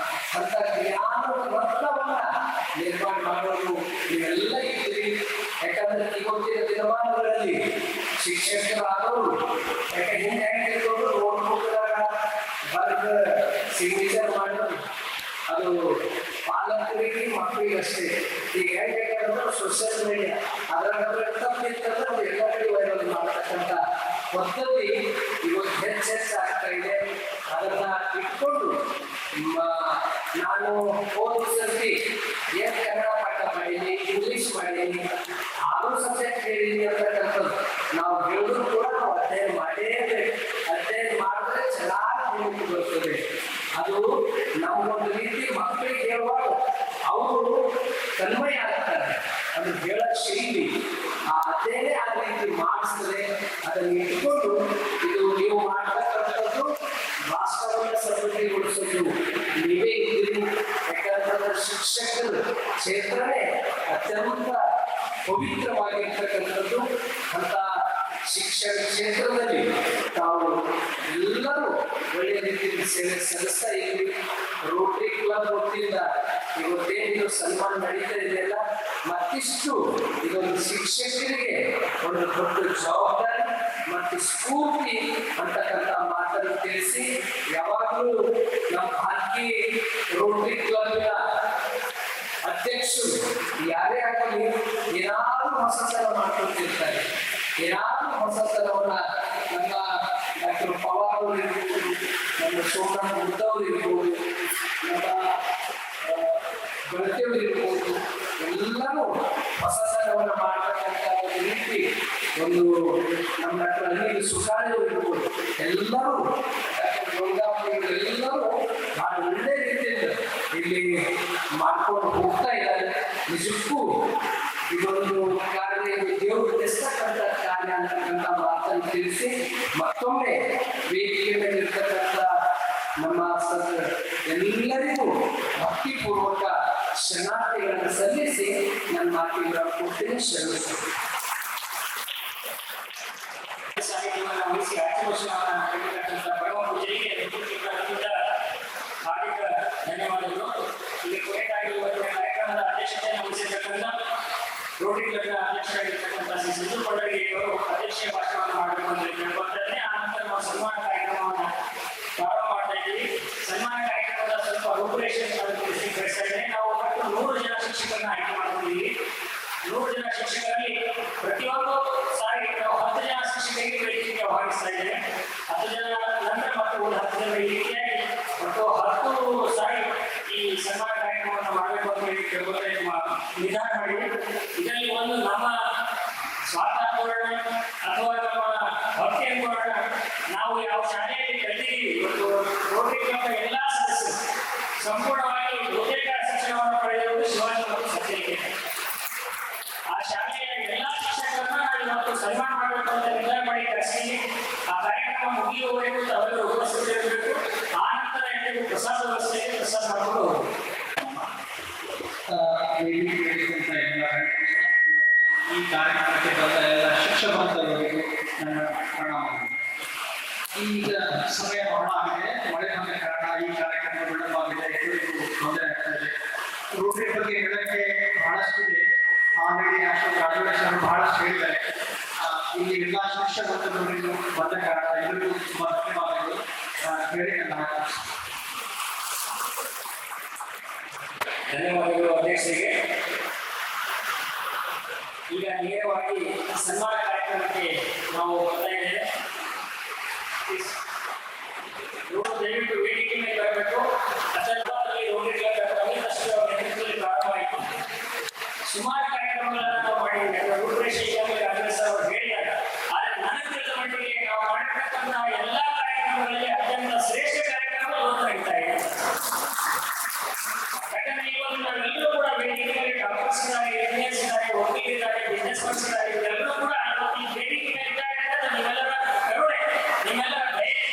Speaker 3: ಅಂತ ಜ್ಞಾನದ ರತ್ನವನ್ನ ನಿರ್ಮಾಣ ಮಾಡೋದು ನೀವೆಲ್ಲ ಇದ್ದೀರಿ. ಯಾಕಂದ್ರೆ ಇವತ್ತಿನ ದಿನಮಾನಗಳಲ್ಲಿ ಶಿಕ್ಷಕರಾದವರು ಯಾಕೆ ಹಿಂದೆ ಹೆಂಗಿರ್ಬೋದು ನೋಡ್ಬೋದಾಗ ಬರ್ಗ ಸಿಗ್ನೇಚರ್ ಮಾಡೋದು ಅದು ಪಾಲಕರಿಗೆ ಮಕ್ಕಳಿಗೆ ಅಷ್ಟೇ. ಈಗ ಹೆಂಗ್ ಬೇಕಾದ್ರೆ ಸೋಷಿಯಲ್ ಮೀಡಿಯಾ ಅದರ ತಪ್ಪಿತ್ತಂದ್ರೆ ಅದು ಎಲ್ಲ ಕಡೆ ವೈರಲ್ ಮಾಡ್ತಕ್ಕಂಥ ಪದ್ಧತಿ ಇವತ್ತು ಹೆಚ್ಚಾಗ್ತಾ ಇದೆ. ಅದನ್ನ ಇಟ್ಕೊಂಡು ನಾನು ಹೋದ ಸರ್ತಿ ಏನ್ ಕನ್ನಡ ಪಾಠ ಮಾಡೀನಿ, ಇಂಗ್ಲಿಷ್ ಮಾಡೀನಿ, 6 ಸಬ್ಜೆಕ್ಟ್ ಹೇಳಿನಿ ಅಂತಕ್ಕಂಥದ್ದು ನಾವು ಹೇಳಿದ್ರು ಕೂಡ ನಾವು ಅಧ್ಯಯನ ಮಾಡೇಬೇಕು. ಅಧ್ಯಯನ ಮಾಡಿದ್ರೆ ಚೆನ್ನಾಗಿ ಮುಂದೆ ಬರ್ತದೆ. ಅದು ನಮ್ಗೊಂದು ರೀತಿ ಮಕ್ಕಳಿಗೆ ಹೇಳುವಾಗ ಅವರು ತನ್ಮಯ ಆಗ್ತಾರೆ. ಅದು ಹೇಳೋ ಶೈಲಿ, ಆ ಅಧ್ಯಯನ ಭಾವನೆಯೇ ಆ ರೀತಿ ಮಾಡಿಸ್ತದೆ. ಅದನ್ನು ಇಟ್ಕೊಂಡು ಇದು ನೀವು ಮಾಡತಕ್ಕಂಥದ್ದು ರಾಷ್ಟ್ರವನ್ನು ಸಮೃದ್ಧಿಗೊಳಿಸೋದು ನೀವೇ ಇದ್ದೀರಿ. ಯಾಕಂತಂದ್ರೆ ಶಿಕ್ಷಕರ ಕ್ಷೇತ್ರನೇ ಅತ್ಯಂತ ಪವಿತ್ರವಾಗಿರ್ತಕ್ಕಂಥದ್ದು. ಅಂತ ಶಿಕ್ಷಣ ಕ್ಷೇತ್ರದಲ್ಲಿ ತಾವು ಎಲ್ಲರೂ ಒಳ್ಳೆಯ ರೀತಿಯಲ್ಲಿ ಸೇವೆ ಸಲ್ಲಿಸ್ತಾ ಇದ್ದೀವಿ. ರೋಟರಿ ಕ್ಲಬ್ ವತಿಯಿಂದ ಇವತ್ತೇನಿದು ಸನ್ಮಾನ ನಡೀತಾ ಇದೆಯಲ್ಲ, ಮತ್ತಿಷ್ಟು ಇದೊಂದು ಶಿಕ್ಷಕರಿಗೆ ಒಂದು ದೊಡ್ಡ ಜವಾಬ್ದಾರಿ ಮತ್ತು ಸ್ಫೂರ್ತಿ ಅಂತಕ್ಕಂಥ ಮಾತನ್ನು ತಿಳಿಸಿ, ಯಾವಾಗಲೂ ನಮ್ಮ ಭಾರತೀಯ ರೋಟರಿ ಕ್ಲಬ್ನ ಅಧ್ಯಕ್ಷರು ಯಾರೇ ಆಗಲಿ ಏನಾದರೂ ಹೊಸತನ ಮಾಡ್ಕೊಳ್ತಿರ್ತಾರೆ. ಏನಾದರೂ ಹೊಸತನವನ್ನ ನಮ್ಮ ಡಾಕ್ಟರ್ ಪವಾರ್ ಅವರು ಇರ್ಬೋದು, ನಮ್ಮ ಸೋಮನಾಥ್ ಮುದ್ದವ್ರು ಇರ್ಬೋದು, ನಮ್ಮ ಗಳತಿಯವರು ಇರ್ಬೋದು, ಎಲ್ಲರೂ ಹೊಸತನವನ್ನು ಮಾಡತಕ್ಕಂಥ ಒಂದು ರೀತಿ ಒಂದು ನಮ್ಮ ಡಾಕ್ಟರ್ ಅನಿಲ್ ಸುಖಾಳಿಯವರು ಇರ್ಬೋದು, ಎಲ್ಲರೂ ಡಾಕ್ಟರ್ ಗೌಡಾಪುರ ಎಲ್ಲರೂ ಬಹಳ ಒಳ್ಳೆ ರೀತಿಯಿಂದ ಇಲ್ಲಿ ಮಾಡ್ಕೊಂಡು ಹೋಗ್ತಾ ಇದ್ದಾರೆ. ನಿಜಕ್ಕೂ ಇದೊಂದು ಕಾರ್ಯ ದೇವರು ಮೆಚ್ಚತಕ್ಕಂಥ ಕಾರ್ಯ ಅಂತಕ್ಕಂಥ ಮಾತನ್ನು ತಿಳಿಸಿ, ಮತ್ತೊಮ್ಮೆ ವೇದಿಕೆ ಮೇಲಿರ್ತಕ್ಕಂಥ ನಮ್ಮ ಎಲ್ಲರಿಗೂ ಭಕ್ತಿಪೂರ್ವಕ ಶರಣಾರ್ಥಿಗಳನ್ನು ಸಲ್ಲಿಸಿ ನನ್ನ ಮಾತಿನ ಕೊಡ್ತೀನಿ.
Speaker 1: ಸಾಹಿತ್ಯವನ್ನು ವಹಿಸಿ ಅರ್ಥವಶವನ್ನು ಪಡೆದಿರತಕ್ಕಂಥ ಪರಮ ಪೂಜೆಗೆ ಹಾರ್ದಿಕ ಧನ್ಯವಾದಗಳು. ಇಲ್ಲಿ ಕೊನೆಯದಾಗಿ ಇವತ್ತಿನ ಕಾರ್ಯಕ್ರಮದ ಅಧ್ಯಕ್ಷತೆಯನ್ನು ವಹಿಸಿರ್ತಕ್ಕಂಥ ರೋಟರಿ ಕ್ಲಬ್ನ ಅಧ್ಯಕ್ಷರಾಗಿರ್ತಕ್ಕಂಥ ಶ್ರೀ ಸಿದ್ದು ಕೊಂಡಗಿರಿಯವರು ಅಧ್ಯಕ್ಷೀಯ ಭಾಷಣವನ್ನು ಮಾಡಬೇಕು ಅಂತ ಕೇಳ್ಕೊಳ್ತಾರೆ. ಆ ನಂತರ ನಾವು ಸನ್ಮಾನ ಕಾರ್ಯಕ್ರಮವನ್ನು ಪ್ರಾರಂಭ ಮಾಡ್ತಾ ಇದ್ದೀವಿ. ಸನ್ಮಾನ ಕಾರ್ಯಕ್ರಮದ ಸ್ವಲ್ಪ ರೂಪುರೇಷೆಯನ್ನು ತಿಳಿಸಿ ಬಯಸ್ತಾ ಇದ್ದೇನೆ. ನಾವು ಒಟ್ಟು 100 ಜನ ಶಿಕ್ಷಕರನ್ನ ಆಯ್ಕೆ ಮಾಡ್ಕೊಂಡಿದ್ದೀವಿ. 100 ಜನ ಶಿಕ್ಷಕರಲ್ಲಿ ಪ್ರತಿಯೊಂದು ಸಾರಿ ನಾವು 10 ಜನ ಶಿಕ್ಷಕರಿಗೆ ವೇದಿಕೆಗೆ ಆಹ್ವಾನಿಸ್ತಾ ಇದ್ದೇವೆ. 10 ಜನ ನಂತರ ಮತ್ತು 10 ಜನ ಈ ರೀತಿಯಾಗಿ ಮತ್ತು 10 ಸಾರಿ ಈ ಸನ್ಮಾನ ಕಾರ್ಯಕ್ರಮವನ್ನು ಮಾಡಬೇಕು ಅಂತ ಹೇಳಿ ಕೇಳ್ಕೊಳ್ತಾ ನಿರ್ಧಾರ ಮಾಡಿದೆ. ಇದರಲ್ಲಿ ಒಂದು ನಮ್ಮ ಸ್ವಾರ್ಥ ಅನ್ಕೊಳ್ಳೋಣ ಅಥವಾ ನಮ್ಮ ಭಕ್ತಿ ಅನ್ಕೊಳ್ಳೋಣ, ನಾವು ಯಾವ ಶಾಲೆಯಲ್ಲಿ ಕಲಿತೀವಿ. ಇವತ್ತು ರೋಟರಿ ಕ್ಲಬ್ನ ಎಲ್ಲ ಸದಸ್ಯರು ಸಂಪೂರ್ಣವಾಗಿ ಬಹುತೇಕ ಶಿಕ್ಷಣವನ್ನು ಪಡೆದಿರುವುದು ಶಿವಾಜಿ ಮತ್ತು ಸತ್ಯಕ್ಕೆ. ಆ ಶಾಲೆಯ ಎಲ್ಲ ಶಿಕ್ಷಕರನ್ನ ನಾವು ಇವತ್ತು ಸನ್ಮಾನ ಮಾಡಬೇಕು ಅಂತ ನಿರ್ಧಾರ ಮಾಡಿ ಕರೆಸಿ ಆ ಕಾರ್ಯಕ್ರಮ ಮುಗಿಯುವವರೆಗೂ ತಾವೆಲ್ಲರೂ ಉಪಸ್ಥಿತರಿರಬೇಕು. ಆ ನಂತರ ಎಲ್ಲರಿಗೂ ಪ್ರಸಾದ ವ್ಯವಸ್ಥೆಗೆ ಪ್ರಸಾದ ಮಾಡಿಕೊಂಡು ಹೋಗಬೇಕು.
Speaker 3: ಈ ಕಾರ್ಯಕ್ರಮಕ್ಕೆ ಬಂದ ಎಲ್ಲ ಶಿಕ್ಷಕ ಬಾಂಧವರಿಗೂ ನನ್ನ ಪ್ರಣಾಮಗಳು. ಈಗ ಸಮಯ ಬಹಳ ಆಗಿದೆ, ಮಳೆ ಬಂದ ಕಾರಣ ಈ ಕಾರ್ಯಕ್ರಮ ವಿಳಂಬವಾಗಿದೆ, ಎಲ್ಲರಿಗೂ ತೊಂದರೆ ಆಗ್ತಾ ಇದೆ. ರೋಟರಿ ಬಗ್ಗೆ ಹೇಳಕ್ಕೆ ಬಹಳಷ್ಟಿದೆ. ಆಲ್ರೆಡಿ ಅಶೋಕ್ ರಾಜವೇಶ್ವರರು ಬಹಳಷ್ಟು ಹೇಳಿದ್ದಾರೆ. ಇಲ್ಲಿ ಎಲ್ಲ ಶಿಕ್ಷಕ ಬಾಂಧವರಿಗೂ ಬಂದ ಕಾರಣ ಎಲ್ಲರಿಗೂ ತುಂಬ ಧನ್ಯವಾದಗಳು ಹೇಳಿ ನನ್ನ
Speaker 1: ಧನ್ಯವಾದಗಳು ಅಧ್ಯಕ್ಷರಿಗೆ. ಈಗ ನೇರವಾಗಿ ಸನ್ಮಾನ ಕಾರ್ಯಕ್ರಮಕ್ಕೆ ನಾವು ಬರ್ತಾ ಇದ್ದೇವೆ. ದಯವಿಟ್ಟು ವೇದಿಕೆ ಮೇಲೆ ಬರಬೇಕು. ಅದರಲ್ಲಿ ರೋಟರಿ ಕ್ಲಬ್ ಅಮಿತಷ್ಟು ನೇತೃತ್ವದಲ್ಲಿ ಪ್ರಾರಂಭವಾಯಿತು. ಸುಮಾರು ಕಾರ್ಯಕ್ರಮಗಳನ್ನು ನಾವು ಮಾಡಿದ್ದೇವೆ. ರೂಪರೇಷೆ ಈಗಾಗಲೇ ರಾಜೇಶ್ ಅವರು ಹೇಳಿದ್ದಾರೆ. ಆದರೆ ನನಗೆ ತಿಳಿದ ಮಟ್ಟಿಗೆ ನಾವು ಮಾಡಿರ್ತಕ್ಕಂಥ ಎಲ್ಲ ಕಾರ್ಯಕ್ರಮಗಳಲ್ಲಿ ಅತ್ಯಂತ ಶ್ರೇಷ್ಠ ಕಾರ್ಯಕ್ರಮ ಇವತ್ತು ನಡೀತಾ ಇದೆ. ಯಾಕಂದ್ರೆ ಇವತ್ತು ನಾವೆಲ್ಲರೂ ಕೂಡ ವೇದಿಕೆ ಮೇಲೆ ಡಾಕ್ಟರ್ಸ್ ಇದ್ದಾರೆ, ಇಂಜಿನಿಯರ್ಸ್ ಇದ್ದಾರೆ, ವಕೀಲರು ಇದ್ದಾರೆ, ಬಿಸ್ನೆಸ್ ಪರ್ಸನ್ ಇದ್ದಾರೆ. ಇವರೆಲ್ಲರೂ ಕೂಡ ಇವತ್ತು ಈ ವೇದಿಕೆ ಮೇಲೆ ಇದ್ದಾರೆ ಅಂತ ನಿಮ್ಮೆಲ್ಲರ ಕರುಣೆ, ನಿಮ್ಮೆಲ್ಲರ ದಯೆ,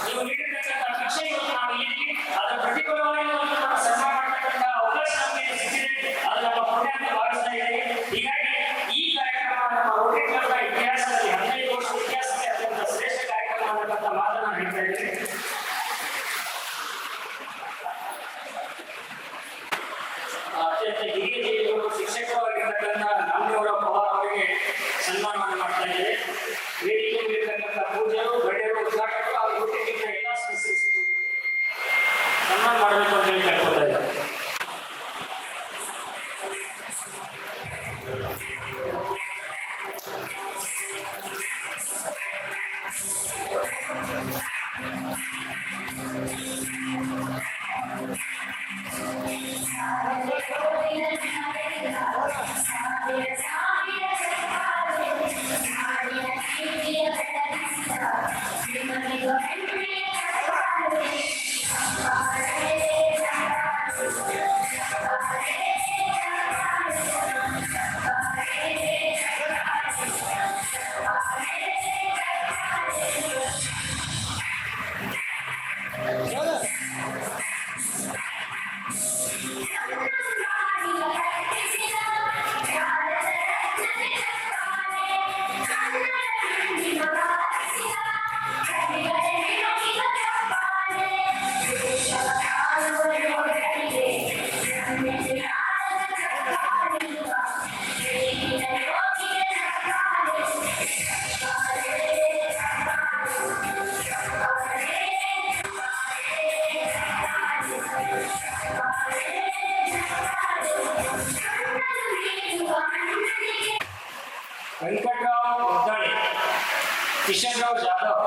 Speaker 1: ನೀವು ನೀಡಿರ್ತಕ್ಕಂಥ ಶಿಕ್ಷೆ ಇವತ್ತು ನಾವು ಇಲ್ಲಿ ಅದರ ಪ್ರತಿಫಲವಾಗಿ ಇವತ್ತು ನಮ್ಮ ಸನ್ಮಾನ ಮಾಡತಕ್ಕಂಥ ಅವಕಾಶ ನಮಗೆ ಸಿಕ್ಕಿದೆ. ಅದು ನಮ್ಮ ಪುಣ್ಯ ಅಂತ ಭಾವಿಸ್ತಾ ಇದ್ದೇವೆ. ಹೀಗಾಗಿ ಈ ಕಾರ್ಯಕ್ರಮ ನಮ್ಮ ರೋಟರಿ ಕ್ಲಬ್ನ ಇತಿಹಾಸದಲ್ಲಿ 15 ವರ್ಷದ ಇತಿಹಾಸಕ್ಕೆ ಅತ್ಯಂತ ಶ್ರೇಷ್ಠ ಕಾರ್ಯಕ್ರಮ ಅನ್ನತಕ್ಕಂಥ ಮಾತನ್ನು ಹೇಳ್ತಾ ಇದ್ದೇವೆ. ಅತ್ಯಂತ ಹಿರಿಯ ಜೀವಿಗಳು ಶಿಕ್ಷಕರಾಗಿರ್ತಕ್ಕಂಥ ನಾಮದೇವರ ಪವಾರ್ ಅವರಿಗೆ ಸನ್ಮಾನವನ್ನು ಮಾಡ್ತಾ ಇದ್ದೇವೆ. ವೇದಿಕೆ ಮೇಲಿರ್ತಕ್ಕಂಥ ಪೂಜೆಯರು, ಗಣ್ಯರು, ಉದ್ಘಾಟಕರು ಹಾಗೂ ರೋಟರಿಯ ಎಲ್ಲ ಸದಸ್ಯರು ಸನ್ಮಾನ ಮಾಡಬೇಕು ಅಂತ ಹೇಳಿ ಕೇಳ್ಕೊಳ್ತಾ ಇದ್ದಾರೆ. Venkatrao Uddale, Kishanrao Jadhav,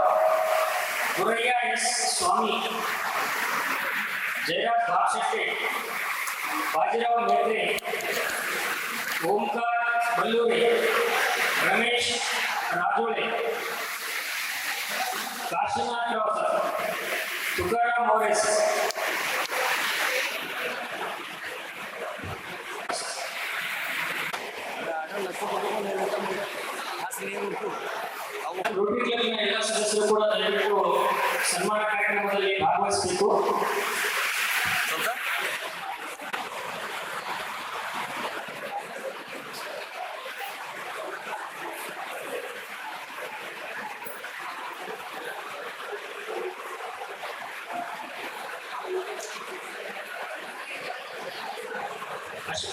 Speaker 1: Gurayya S Swamy, Jayaraj Bhashette, Bajirao Metre, Omkara Ballure, Ramesh Rajole, Kashinath Rao sir, Tukaram Maurya sir. Rotary ಕ್ಲಬ್ನ ಎಲ್ಲ ಸದಸ್ಯರು ಕೂಡ ದಯವಿಟ್ಟು ಸನ್ಮಾನ ಕಾರ್ಯಕ್ರಮದಲ್ಲಿ ಭಾಗವಹಿಸಬೇಕು.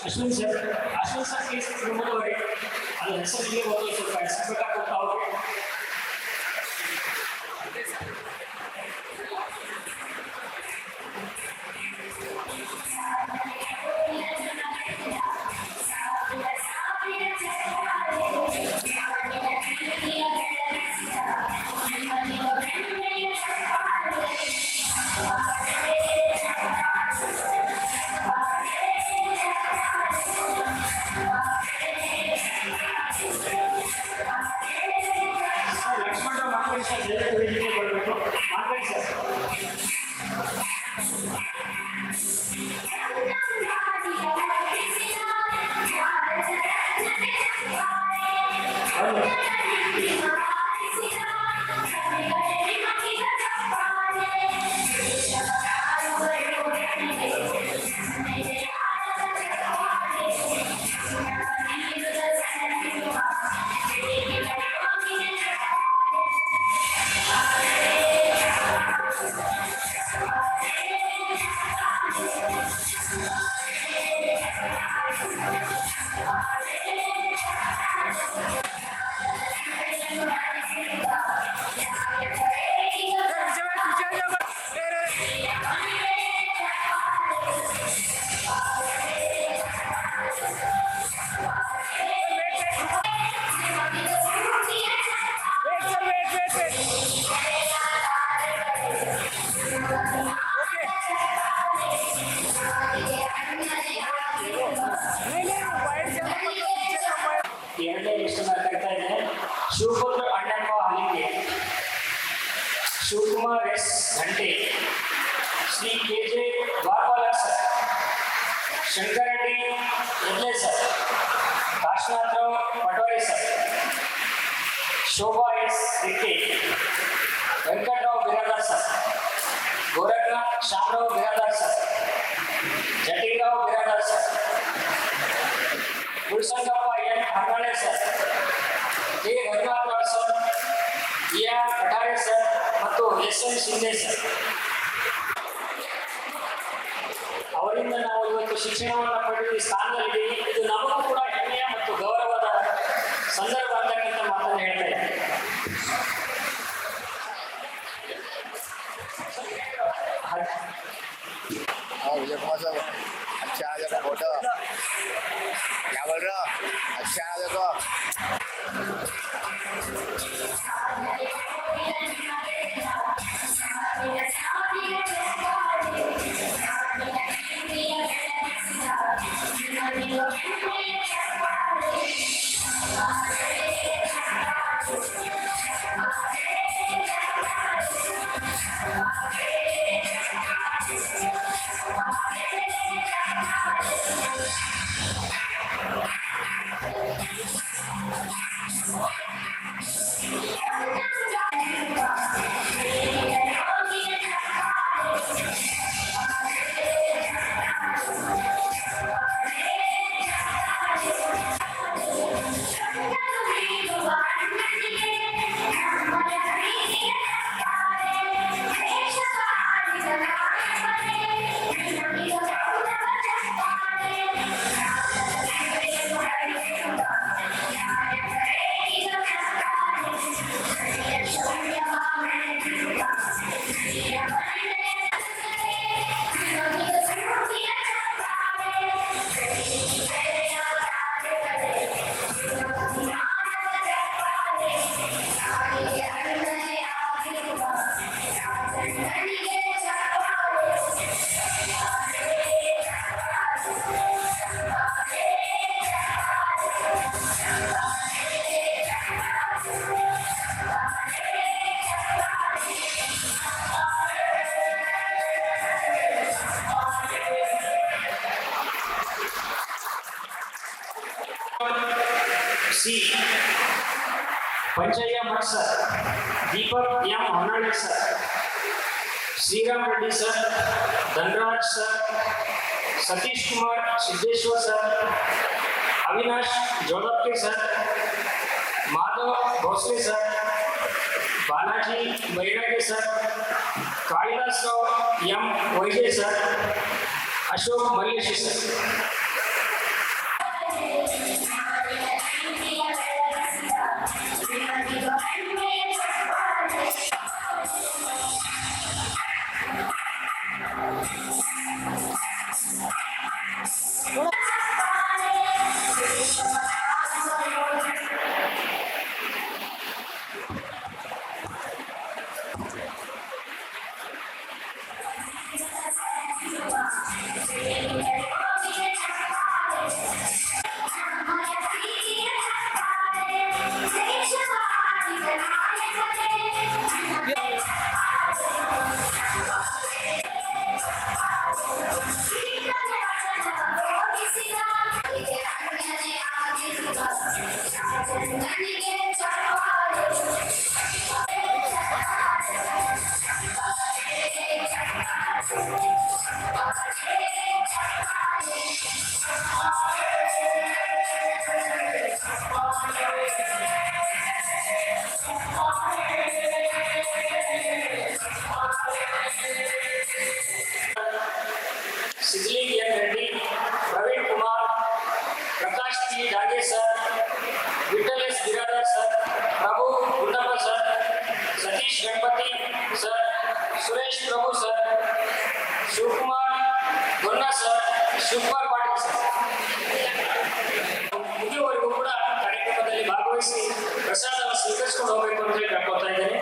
Speaker 1: ಅಶ್ವಿನ್ ಸರ್ ಪ್ಲೀಸ್ ಮುಂದುವರಿ. ಅದು ಹೆಸರಿಗೆ ಒಂದು ಸ್ವಲ್ಪ ಹೆಸರು ಬೇಕಾಗ್ತಾ ಹೋಗಿ. ಲಕ್ಷ್ಮಣರಾವ್ ಮಾನ್ಕರಿ ಸರ್ ದಯವಿಟ್ಟು ವೇದಿಕೆಗೆ ಬರಬೇಕು. ಮಾನ್ಕರಿ ಸರ್. ಎರಡನೇ ಲಿಸ್ಟನ್ನ ಕರಿತಾ ಇದ್ದೇನೆ. Shivaputra Annappa Halike, Shivakumar S Ghante, Shri K J. Dwarapalak sir, Shankarreddy Edle sir, Kashinathrao Patori sir, Shobha S Rikke, Venkatrao Biradar sir, Gorakhnath Shamrao Biradar sir, Jatirao Biradar sir, Gulsangappa N Harnale sir, K Raghunath sir, A R. Kathare sir ಮತ್ತು ಎಸ್.ಎನ್. ಶಿಂದೆ ಸರ್. ಅವರಿಂದ ನಾವು ಇವತ್ತು ಶಿಕ್ಷಣವನ್ನು ಪಡೆದು ಸ್ಥಾನದಲ್ಲಿದ್ದೀವಿ. ಇದು ನಮಗೂ ಕೂಡ ಹೆಮ್ಮೆಯ ಮತ್ತು ಗೌರವದ ಸಂದರ್ಭ ಅಂತಕ್ಕಂಥ ಮಾತನ್ನು ಹೇಳ್ತಾ ಇದ್ದೀನಿ.
Speaker 4: विजय कुमार साहब अच्छा आ जाएगा फोटो। क्या बोल रहे हो? अच्छा आ देखो।
Speaker 1: C Panchayya Bhat sir, Deepak M Honnali sir, Shriram Reddy sir, Dhanraj sir, Satish Kumar Siddeshwar sir, Avinash Jodappi sir, Madhav Bhosle sir, Balaji Bairage sir, Kalidas Rao M Vaijay sir, Ashok Malleshi sir. Sidling N Reddy, Praveen Kumar, Prakash P Dage sir, Vithal S Biradar sir, Prabhu Gundappa sir, Satish Ganapati sir, Suresh Prabhu sir, Shivakumar Gonna sir, Shivakumar Patil sir. ಮುಗಿಯುವವರೆಗೂ ಕೂಡ ಕಾರ್ಯಕ್ರಮದಲ್ಲಿ ಭಾಗವಹಿಸಿ ಪ್ರಸಾದವನ್ನು ಸ್ವೀಕರಿಸಿಕೊಂಡು ಹೋಗಬೇಕು ಅಂತ ಹೇಳಿ ಕೇಳ್ಕೊತಾ ಇದ್ದೇನೆ.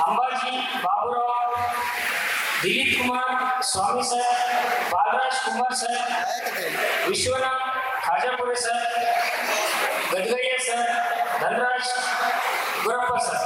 Speaker 1: Ambaji Baburao, Dilip Kumar Swamy sir, Balraj Kumar sir, Vishwanath Khajapure sir, Gadgayya sir, Dhanraj Gurappa sir.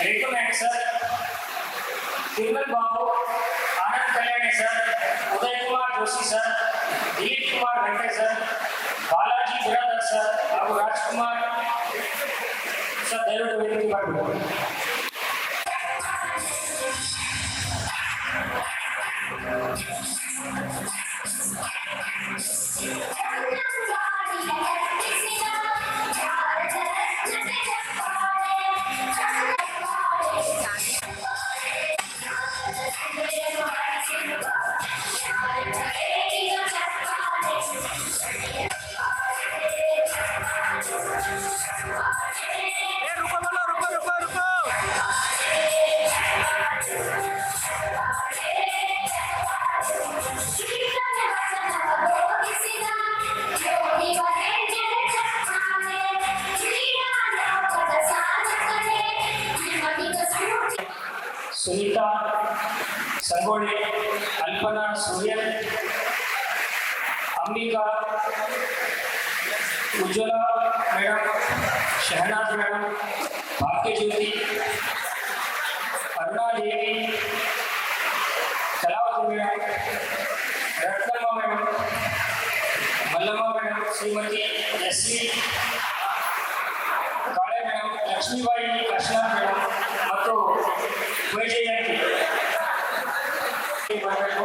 Speaker 1: Rekhunayak sir, Tirumal Babu, Anand Kalyani sir, Uday Kumar Joshi sir, Dilip Kumar Venkatesh sir, Balaji Biradar sir ಹಾಗೂ ರಾಜ್ಕುಮಾರ್ ಸರ್ ದಯವಿಟ್ಟು ವೇದಿಕೆ ಮಾಡಬೇಕು.
Speaker 2: रुको बोलो, रुको रुको रुको।
Speaker 1: Sunita Sangoli, Alpana Suryan, Ambika, Ujwala madam, Shahnaz madam, Bhagyajyoti, Arunadevi, Kalavati madam, Ratnamma madam, Mallamma madam, Shrimati S V. Kale madam, Lakshmibai Kashnath madam ಮತ್ತು ವೈಜಯಂತಿ ಬರಬೇಕು.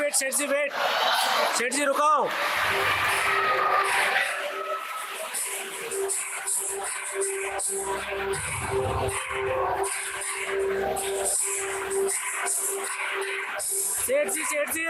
Speaker 2: वेट सेठ जी रुको। सेठ जी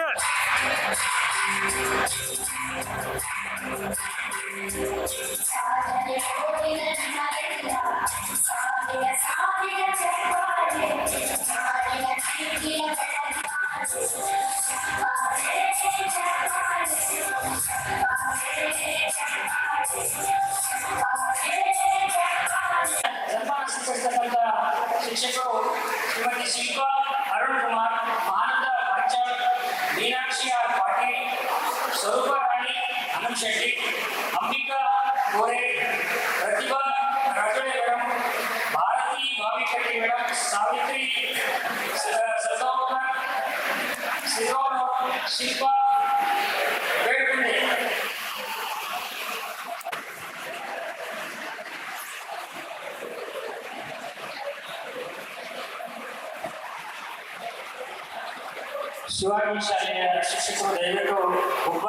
Speaker 1: ಸನ್ಮಾನ ಸ್ವೀಕರಿಸತಕ್ಕಂಥ ಶಿಕ್ಷಕರು ಶ್ರೀಮತಿ ಶಿಲ್ಪಾ ಅರುಣ್ ಕುಮಾರ್, ಆನಂದ ಪಂಚಾಲ್, ಮೀನಾಕ್ಷಿ ಆರ್ ಪಾಟೀಲ್, ಸ್ವರೂಪ ರಾಣಿ ಹನುಮ್ ಶೆಟ್ಟಿ, ಅಂಬಿಕಾ ಗೋರೆ, ಪ್ರತಿಭಾ ಶಿವಾಜಿ ಶಾಲೆಯ ಶಿಕ್ಷಕರು ದಯವಿಟ್ಟು ಒಬ್ಬ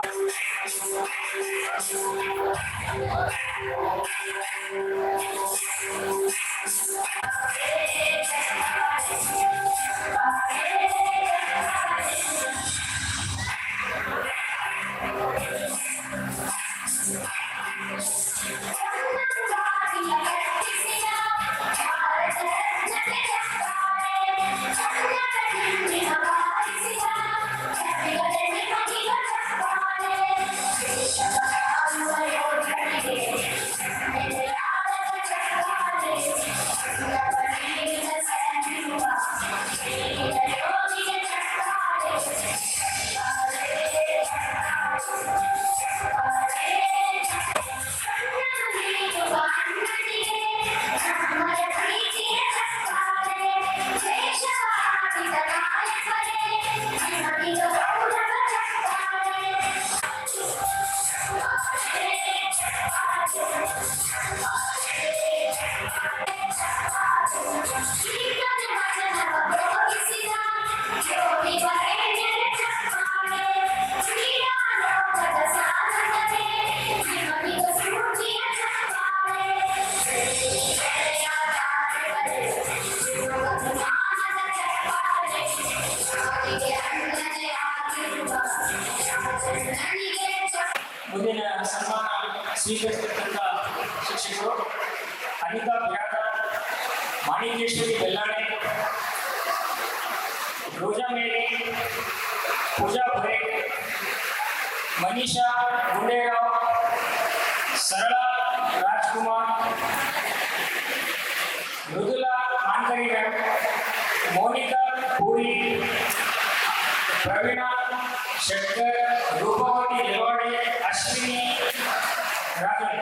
Speaker 1: ಮುಂದಿನ ಸನ್ಮಾನ ಸ್ವೀಕರಿಸತಕ್ಕಂಥ ಶಿಕ್ಷಕರು ಅನಿತಾ ಬಿರಾದಾರ್, ಮಾಣಿಕೇಶ್ವರಿ ಬೆಲ್ಲಾಣೆ, ರೋಜಾ ಮೇರಿ, ಪೂಜಾ ಭರೆ, ಮನೀಷಾ ಗುಂಡೇರಾವ್, ಸರಳಾ ರಾಜ್ಕುಮಾರ್, ಮೃದುಲಾ ಮಾನ್ಕರಿಗರ್, ಮೋನಿಕಾ ಪೂರಿ, ಪ್ರವೀಣಾ ಶೆಟ್ಟರ್, ರೂಪವತಿ ದೇವಾಡೆ, ಅಶ್ವಿನಿ ರಾಘವ್.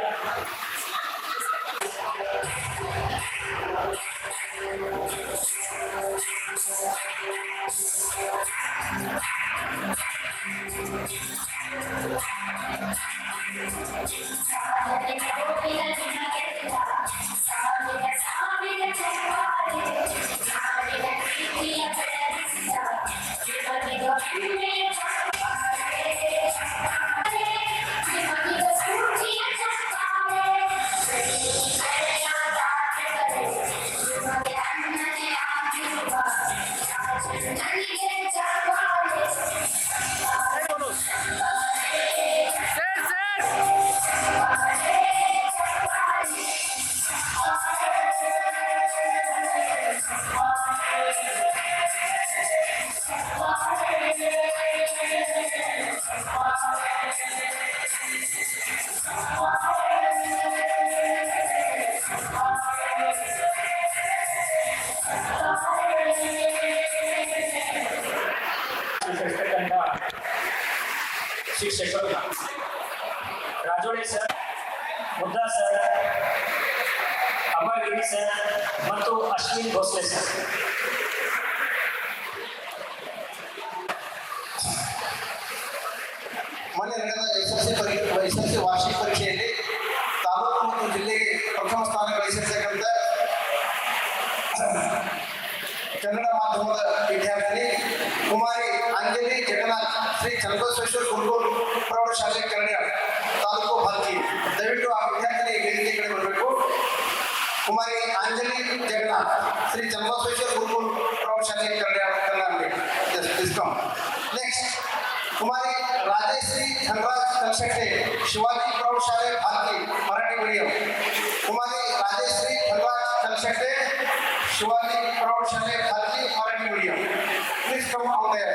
Speaker 1: ಶಿಕ್ಷಕರು ರಾಜೋಳಿ ಸರ್, ಮುದ್ದಾ ಸರ್, ಅಮರಗಿರಿ ಸರ್ ಮತ್ತು ಅಶ್ವಿನ್ ಭೋಸ್ಲೆ ಸರ್.
Speaker 3: ಮೊನ್ನೆ ನಡೆದ ಎಸ್ಎಸ್ಸಿ ವಾರ್ಷಿಕ ಪರೀಕ್ಷೆಯಲ್ಲಿ ತಾಲೂಕು ಮತ್ತು ಜಿಲ್ಲೆಗೆ ಪ್ರಥಮ ಸ್ಥಾನ ಗಳಿಸಿರ್ತಕ್ಕಂಥ ಕನ್ನಡ ಮಾಧ್ಯಮದ ವಿದ್ಯಾರ್ಥಿನಿ ಕುಮಾರಿ ಅಂಜಲಿ ಜಗನ್ನಾಥ್, ಶ್ರೀ ಚನ್ನಬಸವೇಶ್ವರ ಗುರುಕುಲ ಪ್ರೌಢಶಾಲೆ ಕರಡಿಯಾಳ್, ತಾಲೂಕು ಭಾಲ್ಕಿ. ದಯವಿಟ್ಟು ಆ ವಿದ್ಯಾರ್ಥಿನಿ ವೇದಿಕೆ ಕಡೆ ಬರಬೇಕು. ಕುಮಾರಿ ಅಂಜಲಿ ಜಗನ್ನಾಥ್, ಶ್ರೀ ಚನ್ನಬಸವೇಶ್ವರ ಗುರುಕುಲ ಪ್ರೌಢಶಾಲೆ ಕರಡಿಯಾಳ್, ಕರ್ನಾಟಕ. ಡಿಸ್ಕಮ್. ನೆಕ್ಸ್ಟ್ ಕುಮಾರಿ ರಾಜೇಶ್ರೀ ಧನರಾಜ್ ಕಲ್ಶೆಟ್ಟೆ, ಶಿವಾಜಿ ಪ್ರೌಢಶಾಲೆ ಭಾಲ್ಕಿ, ಮರಾಠಿ ಮೀಡಿಯಂ. ಕುಮಾರಿ ರಾಜೇಶ್ರೀ ಧನರಾಜ್ ಕಲ್ಶೆಟ್ಟೆ, ಶಿವಾಜಿ ಪ್ರೌಢಶಾಲೆ Bhalki, Marathi medium. Please come on there.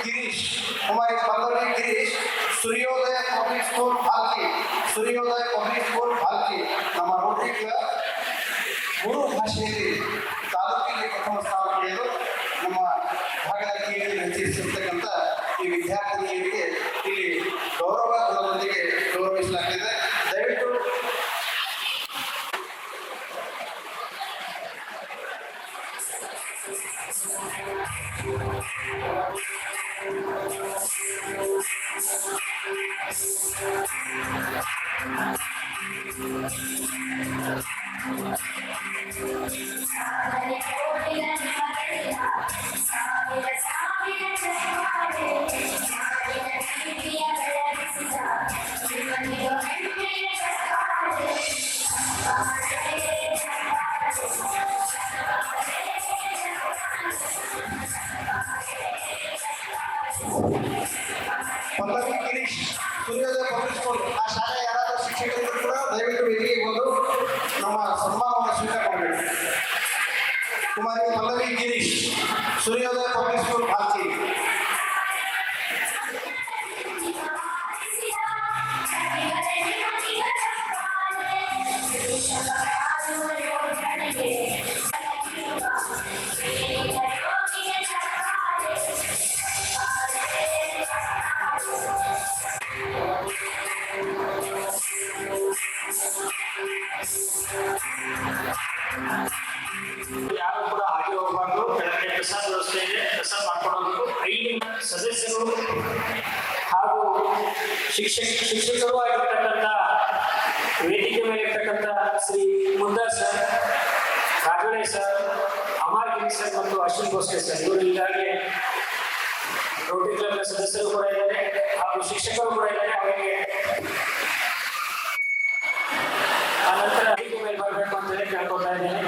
Speaker 3: Girish, Kumari Pallavi Girish, Suryodaya public school Bhalki, ಸೂರ್ಯೋದಯ ಪಬ್ಲಿಕ್ ಸ್ಕೂಲ್ ಭಾಲ್ಕಿ. ನಮ್ಮ ರೋಟರಿ ಕ್ಲಬ್ ಮೂರು ಭಾಷೆಯಲ್ಲಿ ತಾಲೂಕಿಗೆ ಪ್ರಥಮ ಸ್ಥಾನ ಪಡೆಯಲು ನಮ್ಮ ಭಾಗದ ಕೀഴിಗೆ ಹೆಚ್ಚಿಸಿರ್ತಕ್ಕಂಥ ಈ ವಿದ್ಯಾರ್ಥಿನಿಯರಿಗೆ ಇಲ್ಲಿ ಗೌರವ ಗುಣದೊಂದಿಗೆ ಗೌರವಿಸಲಾಗ್ತಿದೆ. ದಯವಿಟ್ಟು ಪಲ್ಲವಿ ಗಿರೀಶ್ ಸೂರ್ಯೋದಯ ಪಬ್ಲಿಕ್ ಸ್ಕೂಲ್ ಆ ಶಾಲೆ ಯಾರಾದರೂ ಶಿಕ್ಷಕರಿದ್ರು ಕೂಡ ದಯವಿಟ್ಟು ವೇದಿಕೆಗೆ ಬಂದು ನಮ್ಮ ಸನ್ಮಾನವನ್ನು ಸ್ವೀಕಾರ ಮಾಡಬೇಕು. ಕುಮಾರಿ ಪಲ್ಲವಿ ಗಿರೀಶ್ ಸೂರ್ಯೋದಯ ಪಬ್ಲಿಕ್ ಸ್ಕೂಲ್ ಭಾರತಿ.
Speaker 1: ಯಾರು ಕೂಡ ಹಾಗೆ ಹೋಗಬಾರ್ದು. ಕೆಳಗಡೆ ಪ್ರಸಾದ ವ್ಯವಸ್ಥೆ ಇದೆ, ಪ್ರಸಾದ ಮಾಡ್ಕೊಡೋದು. 5 ಸದಸ್ಯರು ಹಾಗೂ ಶಿಕ್ಷಕರು ಆಗಿರ್ತಕ್ಕಂಥ ವೇದಿಕೆ ಮೇಲೆ ಇರ್ತಕ್ಕಂಥ ಶ್ರೀ ಮುದ್ದಾರ್ ಸರ್, ಕಾಜೋಳೆ ಸರ್, ಅಮರ್ ಗಿರಿ ಸರ್ ಮತ್ತು ಅಶ್ವಿನ್ ಭೋಸ್ಲೆ ಸರ್, ಇವರು ಈಗಾಗಲೇ ರೋಟರಿ ಕ್ಲಬ್ನ ಸದಸ್ಯರು ಕೂಡ ಇದ್ದಾರೆ ಹಾಗೂ ಶಿಕ್ಷಕರು ಕೂಡ ಇದ್ದಾರೆ. ಅವರಿಗೆ ಆ ನಂತರ ವೇದಿಕೆ ಮೇಲೆ ಬರಬೇಕು ಅಂತ ಹೇಳಿ ಕೇಳ್ಕೊತಾ ಇದ್ದೇನೆ.